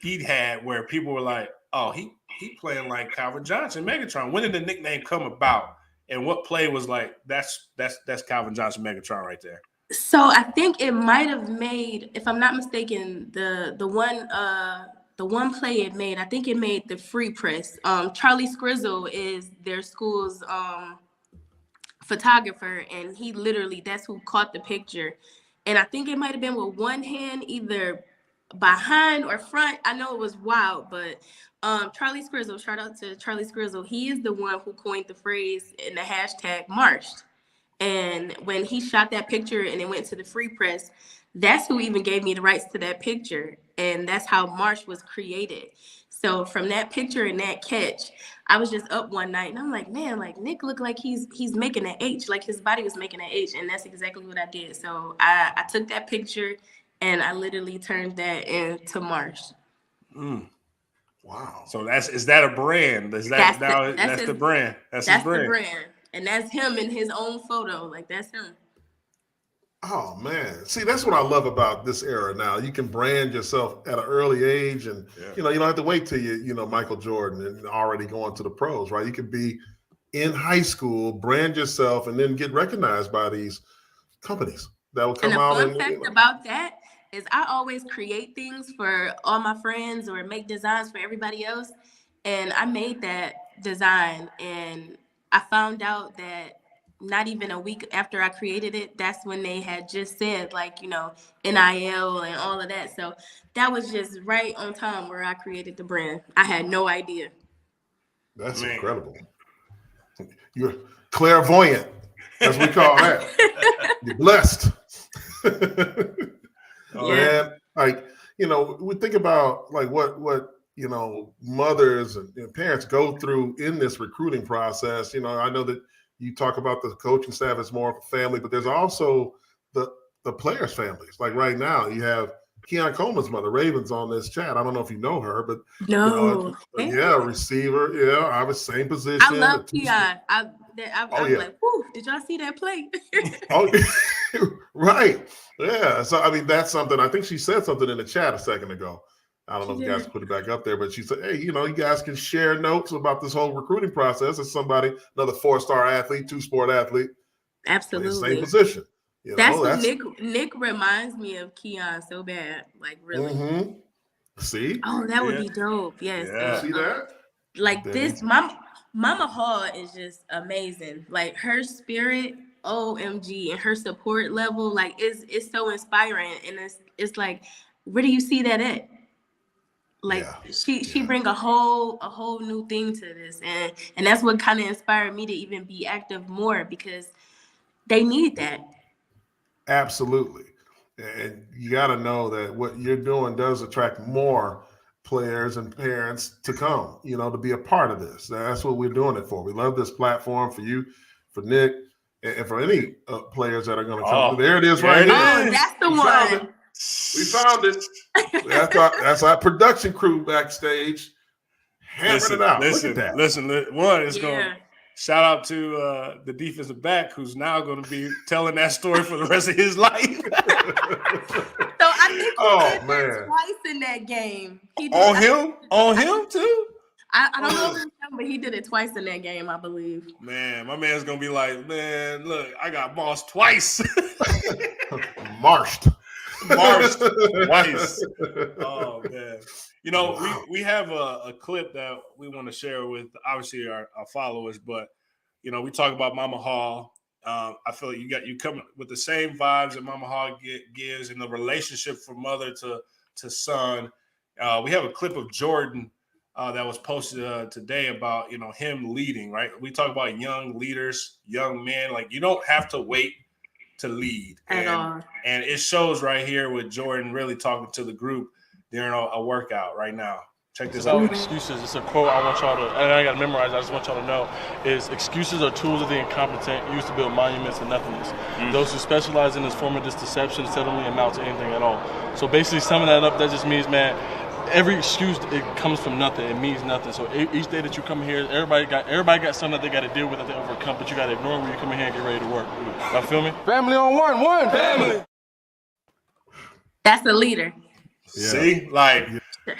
he had where people were like, oh, he playing like Calvin Johnson, Megatron? When did the nickname come about? And what play was like, that's Calvin Johnson, Megatron right there? So I think it might have made, if I'm not mistaken, the one play it made, I think it made the free press. Charlie Scrizzle is their school's photographer, and he literally, that's who caught the picture. And I think it might have been with one hand, either behind or front. I know it was wild, but Charlie Scrizzle, shout out to Charlie Scrizzle. He is the one who coined the phrase in the hashtag Marsh. And when he shot that picture and it went to the free press, that's who even gave me the rights to that picture. And that's how Marsh was created. So from that picture and that catch, I was just up one night and I'm like, man, like Nick looked like he's making an H, like his body was making an H. And that's exactly what I did. So I took that picture and I literally turned that into Marsh. Wow. So is that a brand? That's the brand. That's his brand. The brand. And that's him in his own photo. Like that's him. Oh man. See, that's what I love about this era now. You can brand yourself at an early age and you don't have to wait till you Michael Jordan and already going to the pros, right? You could be in high school, brand yourself, and then get recognized by these companies that will come out. And the fun fact about that is I always create things for all my friends or make designs for everybody else. And I made that design and I found out that not even a week after I created it, that's when they had just said like, NIL and all of that. So that was just right on time where I created the brand. I had no idea. That's incredible. You're clairvoyant, as we call that. You're blessed. Man, like, we think about like what mothers and parents go through in this recruiting process. I know that you talk about the coaching staff as more of a family, but there's also the players' families. Like right now, you have Keon Coleman's mother, Ravens, on this chat. I don't know if you know her, but no, receiver. Yeah, I was same position. I love Keon. I was like, whew, did y'all see that play? Right. Yeah. So I mean, that's something. I think she said something in the chat a second ago. I don't know if you guys put it back up there, but she said, hey, you guys can share notes about this whole recruiting process as somebody, another 4-star athlete, 2-sport athlete. Absolutely. Same position. That's what Nick reminds me of Keon so bad. Like, really. Mm-hmm. See? Oh, that would be dope. Yes. Yeah. See that? Like this, Mama Hall is just amazing. Like her spirit, OMG, and her support level, like it's so inspiring. And it's like, where do you see that at? Like she bring a whole new thing to this, and that's what kind of inspired me to even be active more, because they need that. Absolutely. And you got to know that what you're doing does attract more players and parents to come, to be a part of this. That's what we're doing it for. We love this platform for you, for Nick, and for any players that are going to come. There it is right here. Oh, that's the one. We found it. That's our production crew backstage hammering it out. Look at that. Listen, one is going to shout out to the defensive back, who's now going to be telling that story for the rest of his life. So I think he did that twice in that game. On him too? I don't know if it's him, but he did it twice in that game, I believe. Man, my man's going to be like, man, look, I got bossed twice. Marshed twice. Oh man! We have a clip that we want to share with obviously our followers, but we talk about Mama Hall. I feel like you come with the same vibes that Mama Hall gives in the relationship from mother to son. We have a clip of Jordan that was posted today about him leading. Right? We talk about young leaders, young men. Like you don't have to wait to lead at all. And it shows right here with Jordan really talking to the group during a workout right now. Check this out. Excuses. It's a quote I want y'all to, and I got to memorize it. I just want y'all to know is excuses are tools of the incompetent used to build monuments of nothingness. Those who specialize in this form of this deception suddenly amount to anything at all. So basically summing that up, that just means, man, every excuse, it comes from nothing. It means nothing. So each day that you come here, everybody got something that they got to deal with that they overcome, but you got to ignore when you come in here and get ready to work. Y'all feel me? Family on one family. That's a leader. Yeah. See, like,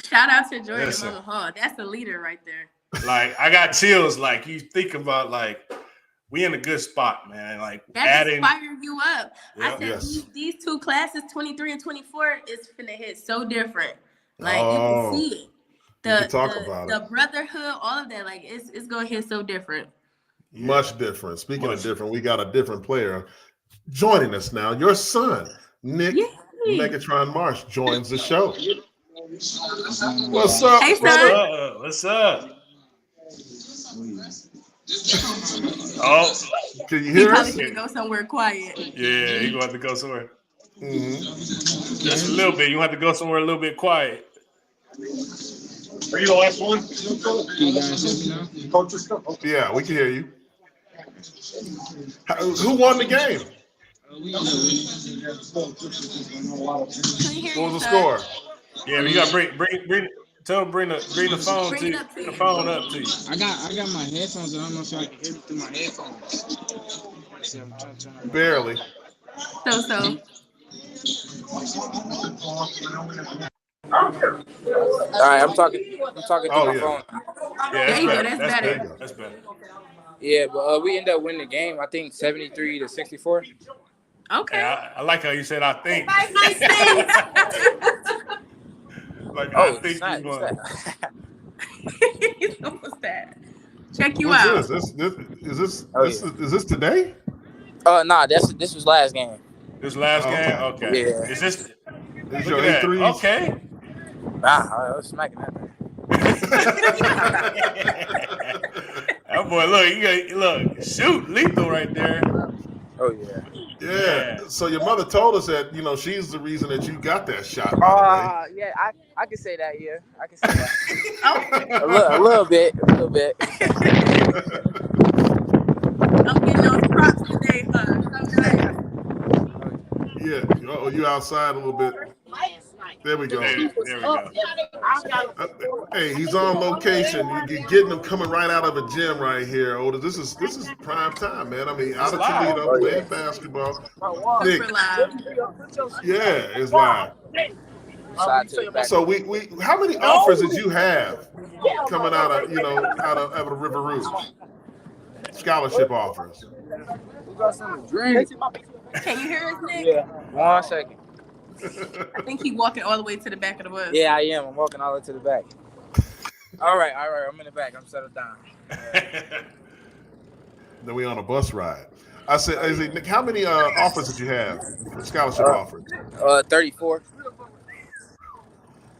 shout out to Jordan and Mama Hall. That's a leader right there. Like, I got chills. Like, you think about, like, we in a good spot, man. Like, that inspire you up. Yep. I said these two classes, 23 and 24, is finna hit so different. Like, you can see it. The brotherhood, all of that, like, it's gonna hit so different. Much different. Speaking of different, we got a different player joining us now. Your son, Nick MamaTron Marsh, joins the show. What's up? Hey, son. What's up? Oh, can you hear us? He probably gonna go somewhere quiet. Yeah, he gonna have to go somewhere. Mm-hmm. Just a little bit. You have to go somewhere a little bit quiet. Are you the last one? Can you guys hear me now? Yeah, we can hear you. Who won the game? What was the score? Yeah, you got to bring. Tell him bring the phone to you. Bring the phone up to you. I got my headphones. I don't know if y'all can hear me through my headphones. Barely. So. All right, I'm talking through my phone. Yeah, that's better. Yeah, but we ended up winning the game. I think 73-64. Okay. Yeah, I like how you said I think. I think you won. What's that? Check you out. Is this today? Nah, this was last game. This last game? Okay. Yeah. Is this your 8-3s? Okay. Nah, I was smacking that thing. That boy, look, shoot, lethal right there. Oh yeah. Yeah. So your mother told us that she's the reason that you got that shot. Yeah, I can say that. Yeah, I can say that. a little bit. I'm getting those props today, huh? Yeah. Oh, you outside a little bit. There we go. There we go. Hey, he's on location. You're getting him coming right out of a gym right here, Otis. This is prime time, man. I mean, out of Toledo, playing basketball. Nick, it's live. So we how many offers did you have coming out of River Rouge? Scholarship offers. We got some drink. Can you hear us, Nick? Yeah. 1 second. I think he's walking all the way to the back of the bus. Yeah, I am. I'm walking all the way to the back. All right. I'm in the back. I'm settled down. Then we on a bus ride. I said, Nick, how many offers did you have? Scholarship offers? 34.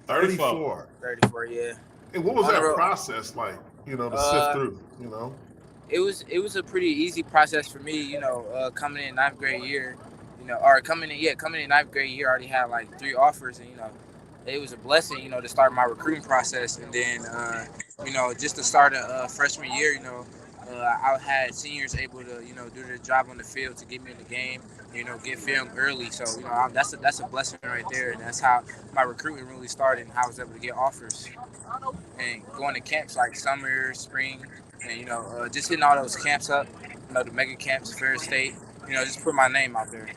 34. 34, yeah. And what was that process like, to sift through, It was a pretty easy process for me, coming in ninth grade year, coming in ninth grade year, I already had like 3 offers, and, it was a blessing, to start my recruiting process. And then, just to start a freshman year, I had seniors able to, do their job on the field to get me in the game, get film early. So, that's a blessing right there. And that's how my recruiting really started and how I was able to get offers. And going to camps like summer, spring, and, just hitting all those camps up, the mega camps, Fair State, just put my name out there.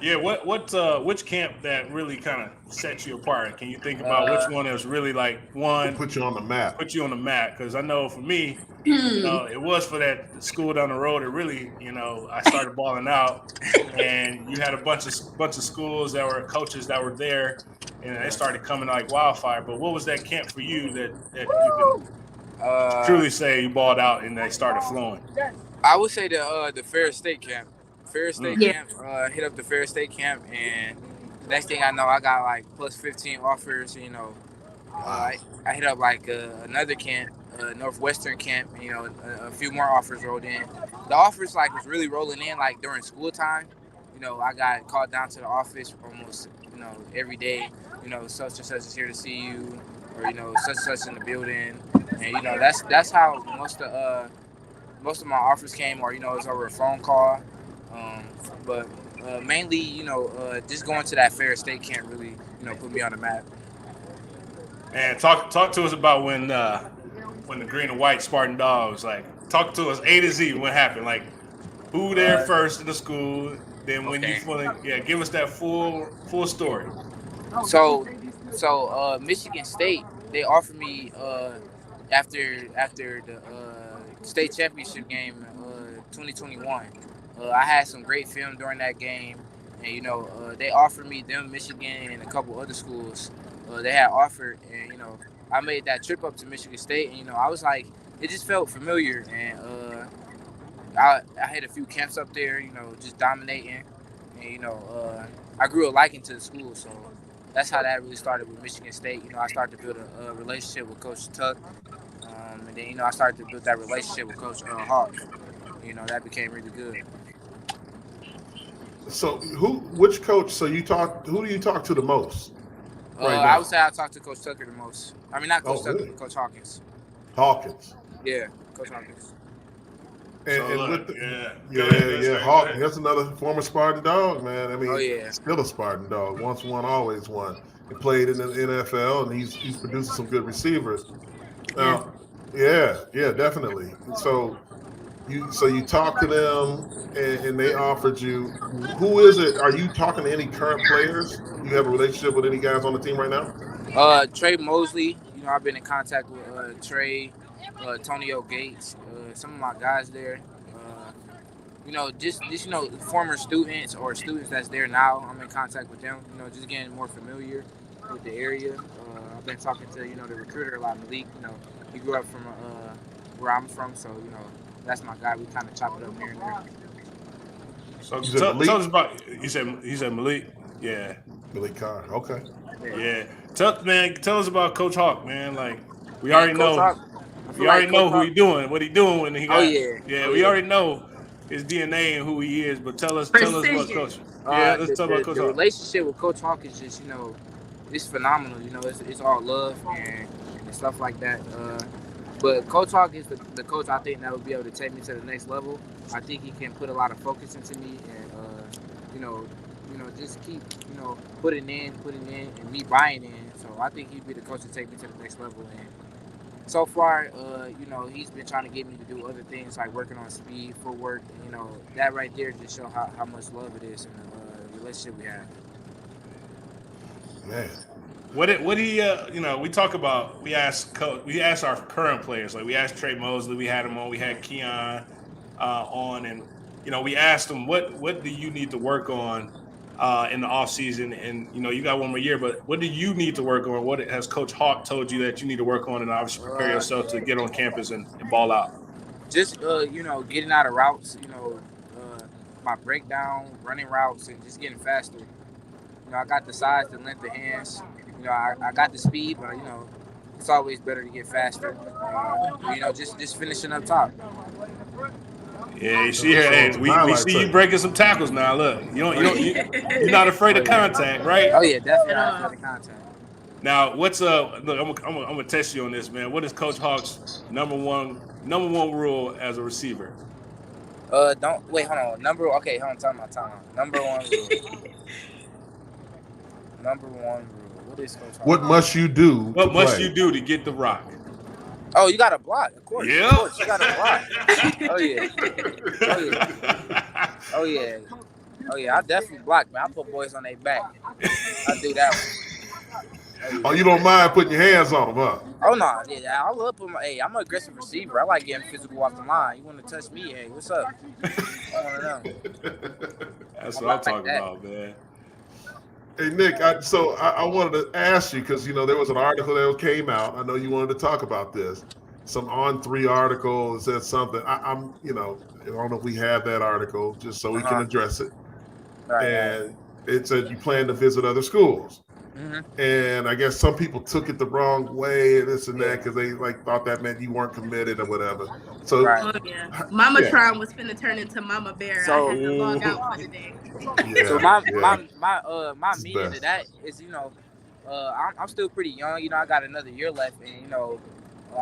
Yeah, which camp that really kind of set you apart? Can you think about which one is really like one put you on the map? Because I know for me, it was for that school down the road. It really, I started balling out, and you had a bunch of schools that were coaches that were there, and they started coming like wildfire. But what was that camp for you that you could truly say you balled out and they started flowing? I would say the Fair State camp. Fair State camp, hit up the Fair State camp, and next thing I know, I got like plus 15 offers. I hit up like another camp, Northwestern camp. A few more offers rolled in. The offers like was really rolling in like during school time. I got called down to the office almost every day. Such and such is here to see you, or such and such in the building, and that's how most of my offers came, or it was over a phone call. But mainly, just going to that Fair State camp really, put me on the map. And talk to us about when the green and white Spartan Dawgs, like, talk to us A to Z. What happened? Like, who there first in the school? Then when you give us that full story. So Michigan State, they offered me after the state championship game 2021. I had some great film during that game, and they offered me Michigan and a couple other schools. They had offered, and I made that trip up to Michigan State, and I was like, it just felt familiar, and I had a few camps up there, just dominating, and I grew a liking to the school, so that's how that really started with Michigan State. I started to build a relationship with Coach Tuck, and then I started to build that relationship with Coach Hawk. That became really good. So which coach? So who do you talk to the most? I would say I talk to Coach Tucker the most. I mean, not Coach Tucker, really? but Coach Hawkins. Hawkins. Yeah, Coach Hawkins. Hawkins. That's another former Spartan Dawg, man. I mean, still a Spartan Dawg. Once won, always won. He played in the NFL, and he's producing some good receivers. Definitely. So you talked to them, and they offered you. Who is it? Are you talking to any current players? You have a relationship with any guys on the team right now? Trey Mosley. I've been in contact with Trey, Tonio Gates, some of my guys there. Just former students or students that's there now. I'm in contact with them. Just getting more familiar with the area. I've been talking to the recruiter a lot, Malik. He grew up from where I'm from, so that's my guy. We kind of chop it up here and there. So tell us about. He said Malik. Yeah. Malik Carr. Okay. Yeah. Tell us about Coach Hawk, man. Like, we already know. We already know what he doing when he got. We already know his DNA and who he is. But tell us about Coach. Let's talk about Coach Hawk. The relationship with Coach Hawk is just it's phenomenal. It's all love and stuff like that. But Coach Hawk is the coach I think that would be able to take me to the next level. I think he can put a lot of focus into me and just keep putting in and me buying in. So I think he'd be the coach to take me to the next level. And so far, he's been trying to get me to do other things like working on speed, footwork. That right there just show how much love it is in the relationship we have. Man. What he we talk about, we ask our current players, like we asked Trey Mosley, we had him on, we had Keon on, and we asked him what do you need to work on in the off season, and you got one more year. But what do you need to work on? What has Coach Hawk told you that you need to work on, and obviously prepare yourself to get on campus and ball out? Just getting out of routes. My breakdown, running routes, and just getting faster. I got the size, the length of hands. I got the speed, but it's always better to get faster. Just finishing up top. Yeah, you see here. Hey, we see you breaking some tackles now. Look, you're not afraid of contact, right? Oh yeah, definitely not afraid of contact. Now, what's look, I'm gonna test you on this, man. What is Coach Hawk's number one rule as a receiver? Don't wait. Hold on. Time out. Number one rule. Number one rule. What is Coach Hawk? What must you do? What must you do to get the rock? Oh, you got to block, of course. Yeah. Of course, you got to block. Oh yeah. I definitely block, man. I put boys on their back. I do that one. Oh, you don't mind putting your hands on them, huh? Oh no, yeah, I love putting I'm an aggressive receiver. I like getting physical off the line. You want to touch me? Hey, what's up? I want to know. That's what I'm talking about, man. Hey Nick, I wanted to ask you because there was an article that came out. I know you wanted to talk about this. Some On3 article that said something. I don't know if we have that article just so we can address it. Right, and it said you plan to visit other schools. Mm-hmm. And I guess some people took it the wrong way and this and that because they thought that meant you weren't committed or whatever. So MamaTron was finna turn into Mama Bear. So, I had to log out for the day. Yeah, so my meaning to that is I'm still pretty young. I got another year left, and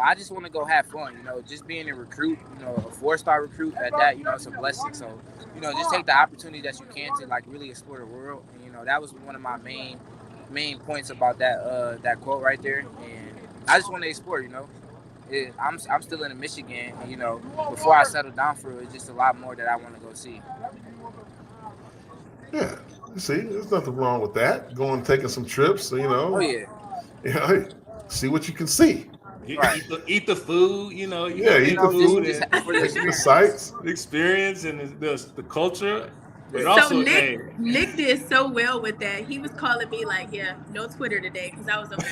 I just want to go have fun. Just being a recruit, a 4-star recruit at that, it's a blessing. So just take the opportunity that you can to really explore the world. And that was one of my main points about that quote right there. And I just want to explore. I'm still in Michigan, and before I settle down for it, it's just a lot more that I want to go see. Yeah, see, there's nothing wrong with that. Going taking some trips, Oh yeah. Yeah, see what you can see. Right. Eat the food, eat the food, the sights, the experience, and the culture. But so also, Nick did so well with that. He was calling me no Twitter today because I was over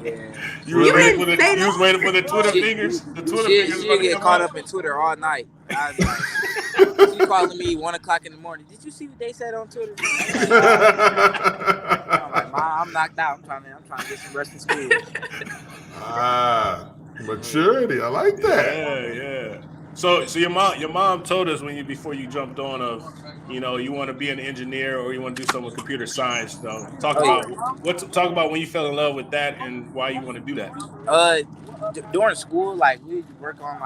there You was waiting for the Twitter fingers. The Twitter fingers. She get caught up in Twitter all night. I was like, she calling me 1:00 in the morning. Did you see what they said on Twitter? I'm like, Mom, I'm knocked out. I'm trying to get some rest in school. Maturity. I like that. Yeah. So your mom told us before you jumped on you want to be an engineer or you want to do something with computer science. So talk about when you fell in love with that and why you want to do that. During school, we would work on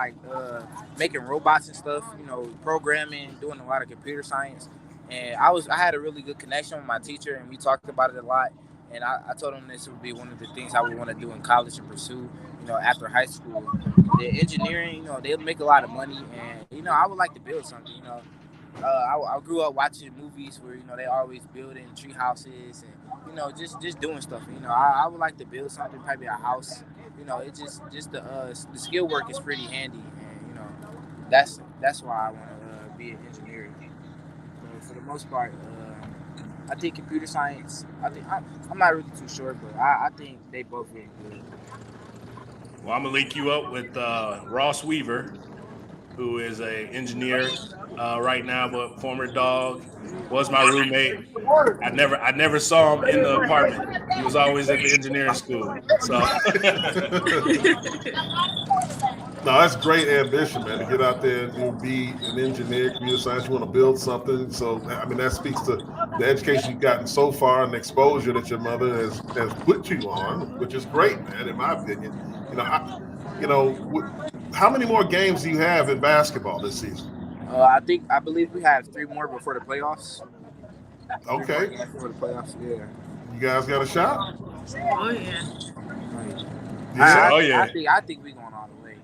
making robots and stuff. Programming, doing a lot of computer science, and I had a really good connection with my teacher, and we talked about it a lot. And I told him this would be one of the things I would want to do in college and pursue. After high school, the engineering, they make a lot of money, and I would like to build something. I grew up watching movies where they always building tree houses and just doing stuff. I would like to build something, probably a house. It's just the skill work is pretty handy, and that's why I want to be an engineer. So for the most part, I think computer science. I'm not really too sure, but I think they both really good. Well, I'm gonna link you up with Ross Weaver, who is an engineer right now, but former dog, was my roommate. I never saw him in the apartment. He was always at the engineering school. So No, that's great ambition, man, to get out there and be an engineer, computer science. You want to build something. So, that speaks to the education you've gotten so far and the exposure that your mother has put you on, which is great, man, in my opinion. How many more games do you have in basketball this season? I believe we have 3 more before the playoffs. Okay. Before the playoffs, yeah. You guys got a shot? Oh yeah. I think we're going all the way.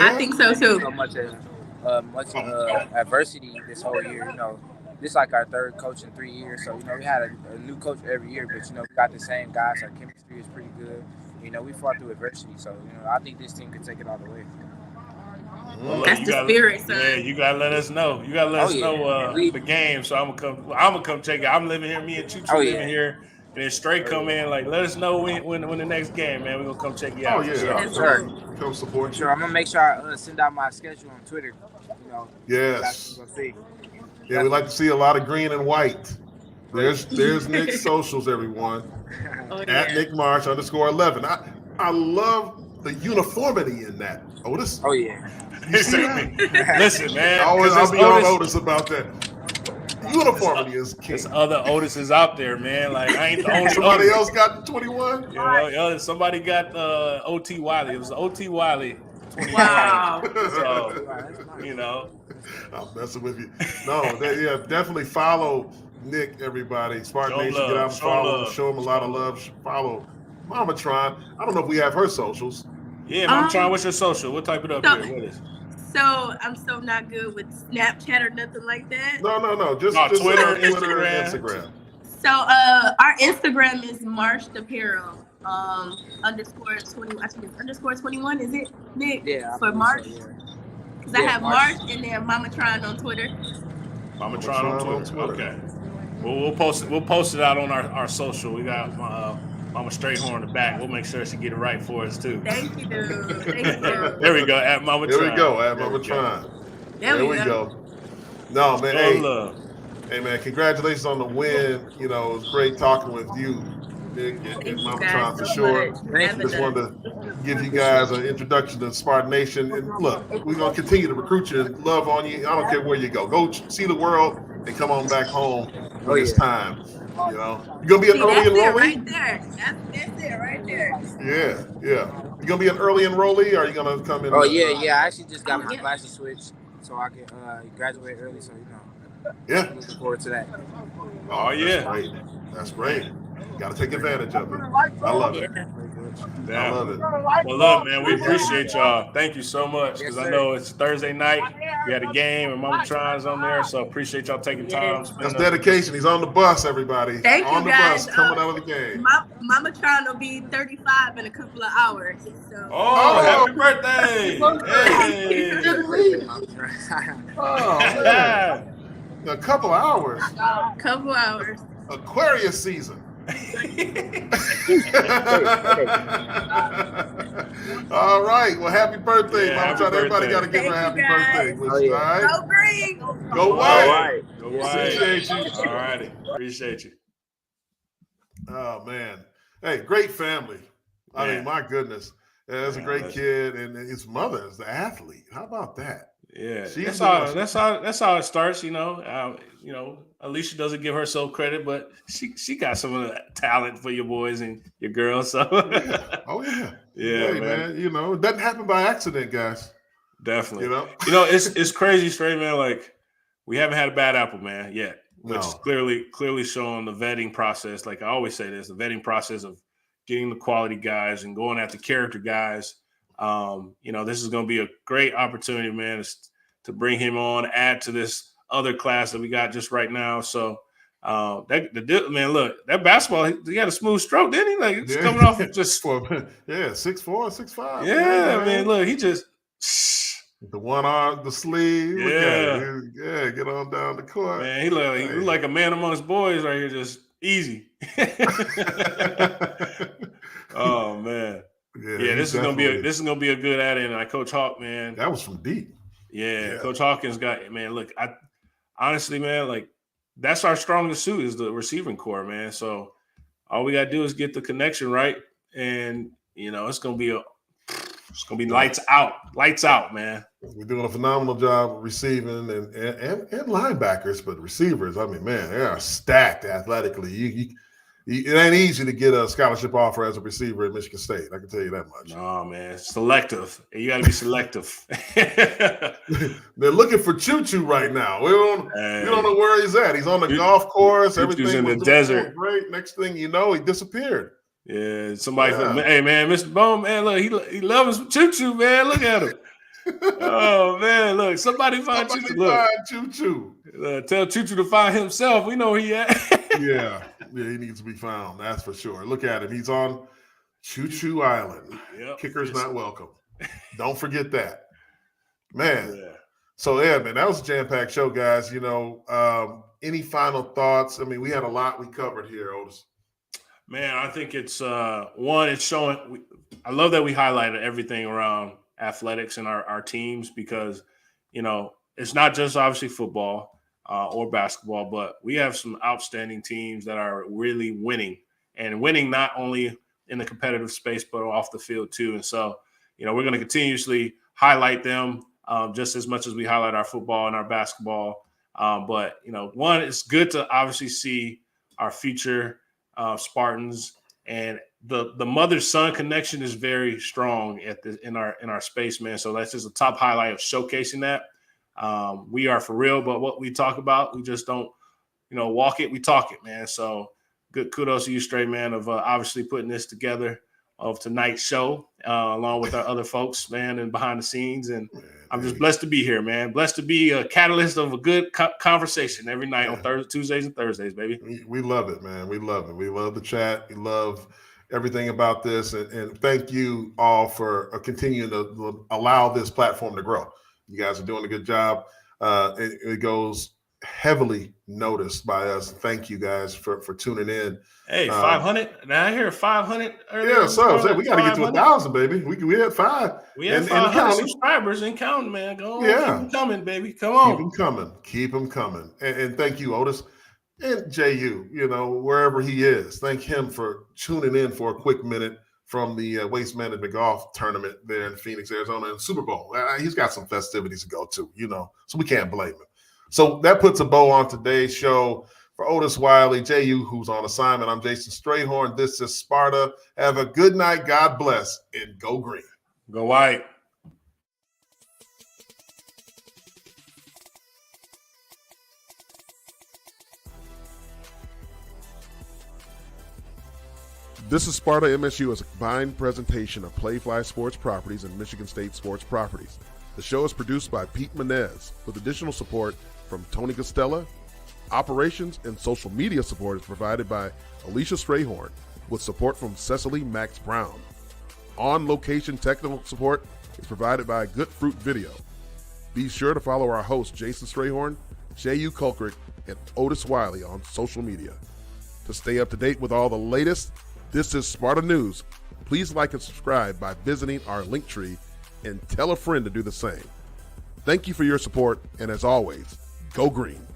I think so too. So much adversity this whole year. This is like our 3rd coach in 3 years. So we had a new coach every year, but we got the same guys. Our chemistry is pretty good. We fought through adversity, so I think this team could take it all the way. Well, That's the spirit, son. Yeah, you gotta let us know. You gotta let us know the game. So I'm gonna come check it. I'm living here. Me and Choo living here, and then Stray come in. Like, let us know when the next game, man. We're gonna come check you out. Sure. Come support you. Sure, I'm gonna make sure I send out my schedule on Twitter. You know. Yes. See. Yeah, we like to see a lot of green and white. There's Nick's socials, everyone. At Nick Marsh _11. I love the uniformity in that, Otis. Oh yeah. Listen, man. I'll be on Otis about that. Uniformity is key. There's other Otises out there, man. Like, I ain't the only Somebody else got 21? Yeah, somebody got OT Wiley. It was OT Wiley. 21. Wow. So, you know. I'm messing with you. No, definitely follow Nick, everybody. Spartan Nation, get out and follow him. Show him a lot of love. Follow MamaTron. I don't know if we have her socials. Yeah, MamaTron, what's your social? We'll type it up here. What is? So I'm so not good with Snapchat or nothing like that. No. Just Twitter, Instagram. So our Instagram is Marsh Apparel _20. I think it's _21. Is it, Nick? Yeah. For Marsh. Because I have Marsh and then MamaTron on Twitter. MamaTron on Twitter. Okay. We'll post it out on our social. We got Mama Strayhorn in the back. We'll make sure she get it right for us too. Thank you, dude. Thank you. There we go. At MamaTron. There we go. At MamaTron. There we go. No, man. Hey, man. Congratulations on the win. You know, it was great talking with you, Nick, and MamaTron for sure. Just wanted to give you guys an introduction to Spartan Nation. And look, we're gonna continue to recruit you and love on you. I don't care where you go. Go see the world and come on back home when it's time. You know, you're gonna be an early enrollee. Right there. That's it right there. Yeah. You gonna be an early enrollee, or are you gonna come in? Oh yeah. I actually just got my classes switched, so I can graduate early. So Yeah. Looking forward to that. Oh yeah. That's great. Got to take advantage of it. I love it. I love it. Well, look, man, we appreciate y'all. Thank you so much, because I know it's Thursday night. We had a game, and MamaTron's on there, so appreciate y'all taking time. That's dedication. He's on the bus, everybody. Thank on you, the guys. bus, coming out of the game. MamaTron will be 35 in a couple of hours. So. Happy birthday! Hey. Man. A couple hours. Aquarius season. All right. Well, happy birthday, MamaTron. Everybody got to give her a happy birthday. All right. Go green. Go white. Go white. Appreciate you. All righty. Appreciate you. Oh man. Hey, great family. I mean, my goodness. That's a great kid, and his mother is the athlete. How about that? Yeah, that's how it starts. You know, Alicia doesn't give herself credit, but she got some of the talent for your boys and your girls. So, yeah, hey, man. You know, it doesn't happen by accident, guys. Definitely. You know, it's crazy, straight man. Like, we haven't had a bad apple, man, yet, which is clearly showing the vetting process. Like I always say, this the vetting process of getting the quality guys and going after character guys. This is going to be a great opportunity, man, to bring him on, add to this other class that we got just right now. So, man, look, that basketball, he had a smooth stroke, didn't he? Like, it's coming off of just 6'4", 6'5". Yeah, I mean, look, he just the one arm, the sleeve. Yeah, get on down the court. Man, he look like a man amongst boys right here, just easy. Oh man. Yeah, this is gonna be a good add-in. Like Coach Hawk, man. That was from deep. Yeah, Coach Hawkins got, man. Look, I honestly, man, like that's our strongest suit is the receiving core, man. So all we gotta do is get the connection right, and it's gonna be lights out, man. We're doing a phenomenal job receiving and linebackers, but receivers, I mean, man, they are stacked athletically. It ain't easy to get a scholarship offer as a receiver at Michigan State. I can tell you that much. No, man. Selective. You got to be selective. They're looking for Choo right now. We don't know where he's at. He's on the golf course. Everything's in the desert. Great. Next thing you know, he disappeared. Yeah. Somebody said, hey, man, Mr. Bone, man, look, he loves Choo, man. Look at him. Oh, man, look. Somebody find Choo. Look. Choo. Tell Choo to find himself. We know where he at. Yeah, he needs to be found. That's for sure. Look at him. He's on Choo Island. Yep. Kicker's not welcome. Don't forget that. Man. Yeah. So, yeah, man, that was a jam-packed show, guys. Any final thoughts? I mean, we had a lot we covered here, Otis. Man, I think it's it's showing. I love that we highlighted everything around athletics and our teams because, it's not just obviously football or basketball, but we have some outstanding teams that are really winning and winning not only in the competitive space, but off the field too. And so, we're going to continuously highlight them just as much as we highlight our football and our basketball. But, it's good to obviously see our future Spartans, and the mother-son connection is very strong in our space, man. So that's just a top highlight of showcasing that. We are for real, but what we talk about, we just don't, walk it, we talk it, man. So good kudos to you, Stray, man, of obviously putting this together of tonight's show, along with our other folks, man, and behind the scenes. And I'm just blessed to be here, man. Blessed to be a catalyst of a good conversation every night on Tuesdays and Thursdays, baby. We love it, man. We love it. We love the chat. We love everything about this. And thank you all for continuing to allow this platform to grow. You guys are doing a good job. It goes heavily noticed by us. Thank you guys for tuning in. Hey, 500. Now I hear 500 earlier. Yeah, so we got to get to 1,000, baby. We had 5. We had 500 subscribers and counting, man. Go on, keep them coming, baby. Come on. Keep them coming. And thank you, Otis. And Jehuu, wherever he is, thank him for tuning in for a quick minute from the Waste Management Golf Tournament there in Phoenix, Arizona, and Super Bowl. He's got some festivities to go to, so we can't blame him. So that puts a bow on today's show. For Otis Wiley, Jehuu, who's on assignment, I'm Jason Strayhorn. This is Sparta. Have a good night. God bless, and go green. Go white. This is Sparta MSU as a combined presentation of Playfly Sports Properties and Michigan State Sports Properties. The show is produced by Pete Menez with additional support from Tony Costella. Operations and social media support is provided by Alicia Strayhorn with support from Cecily Max Brown. On-location technical support is provided by Good Fruit Video. Be sure to follow our hosts Jason Strayhorn, Jehuu Caulcrick, and Otis Wiley on social media. To stay up to date with all the latest, this is Sparta News. Please like and subscribe by visiting our link tree and tell a friend to do the same. Thank you for your support, and as always, go green.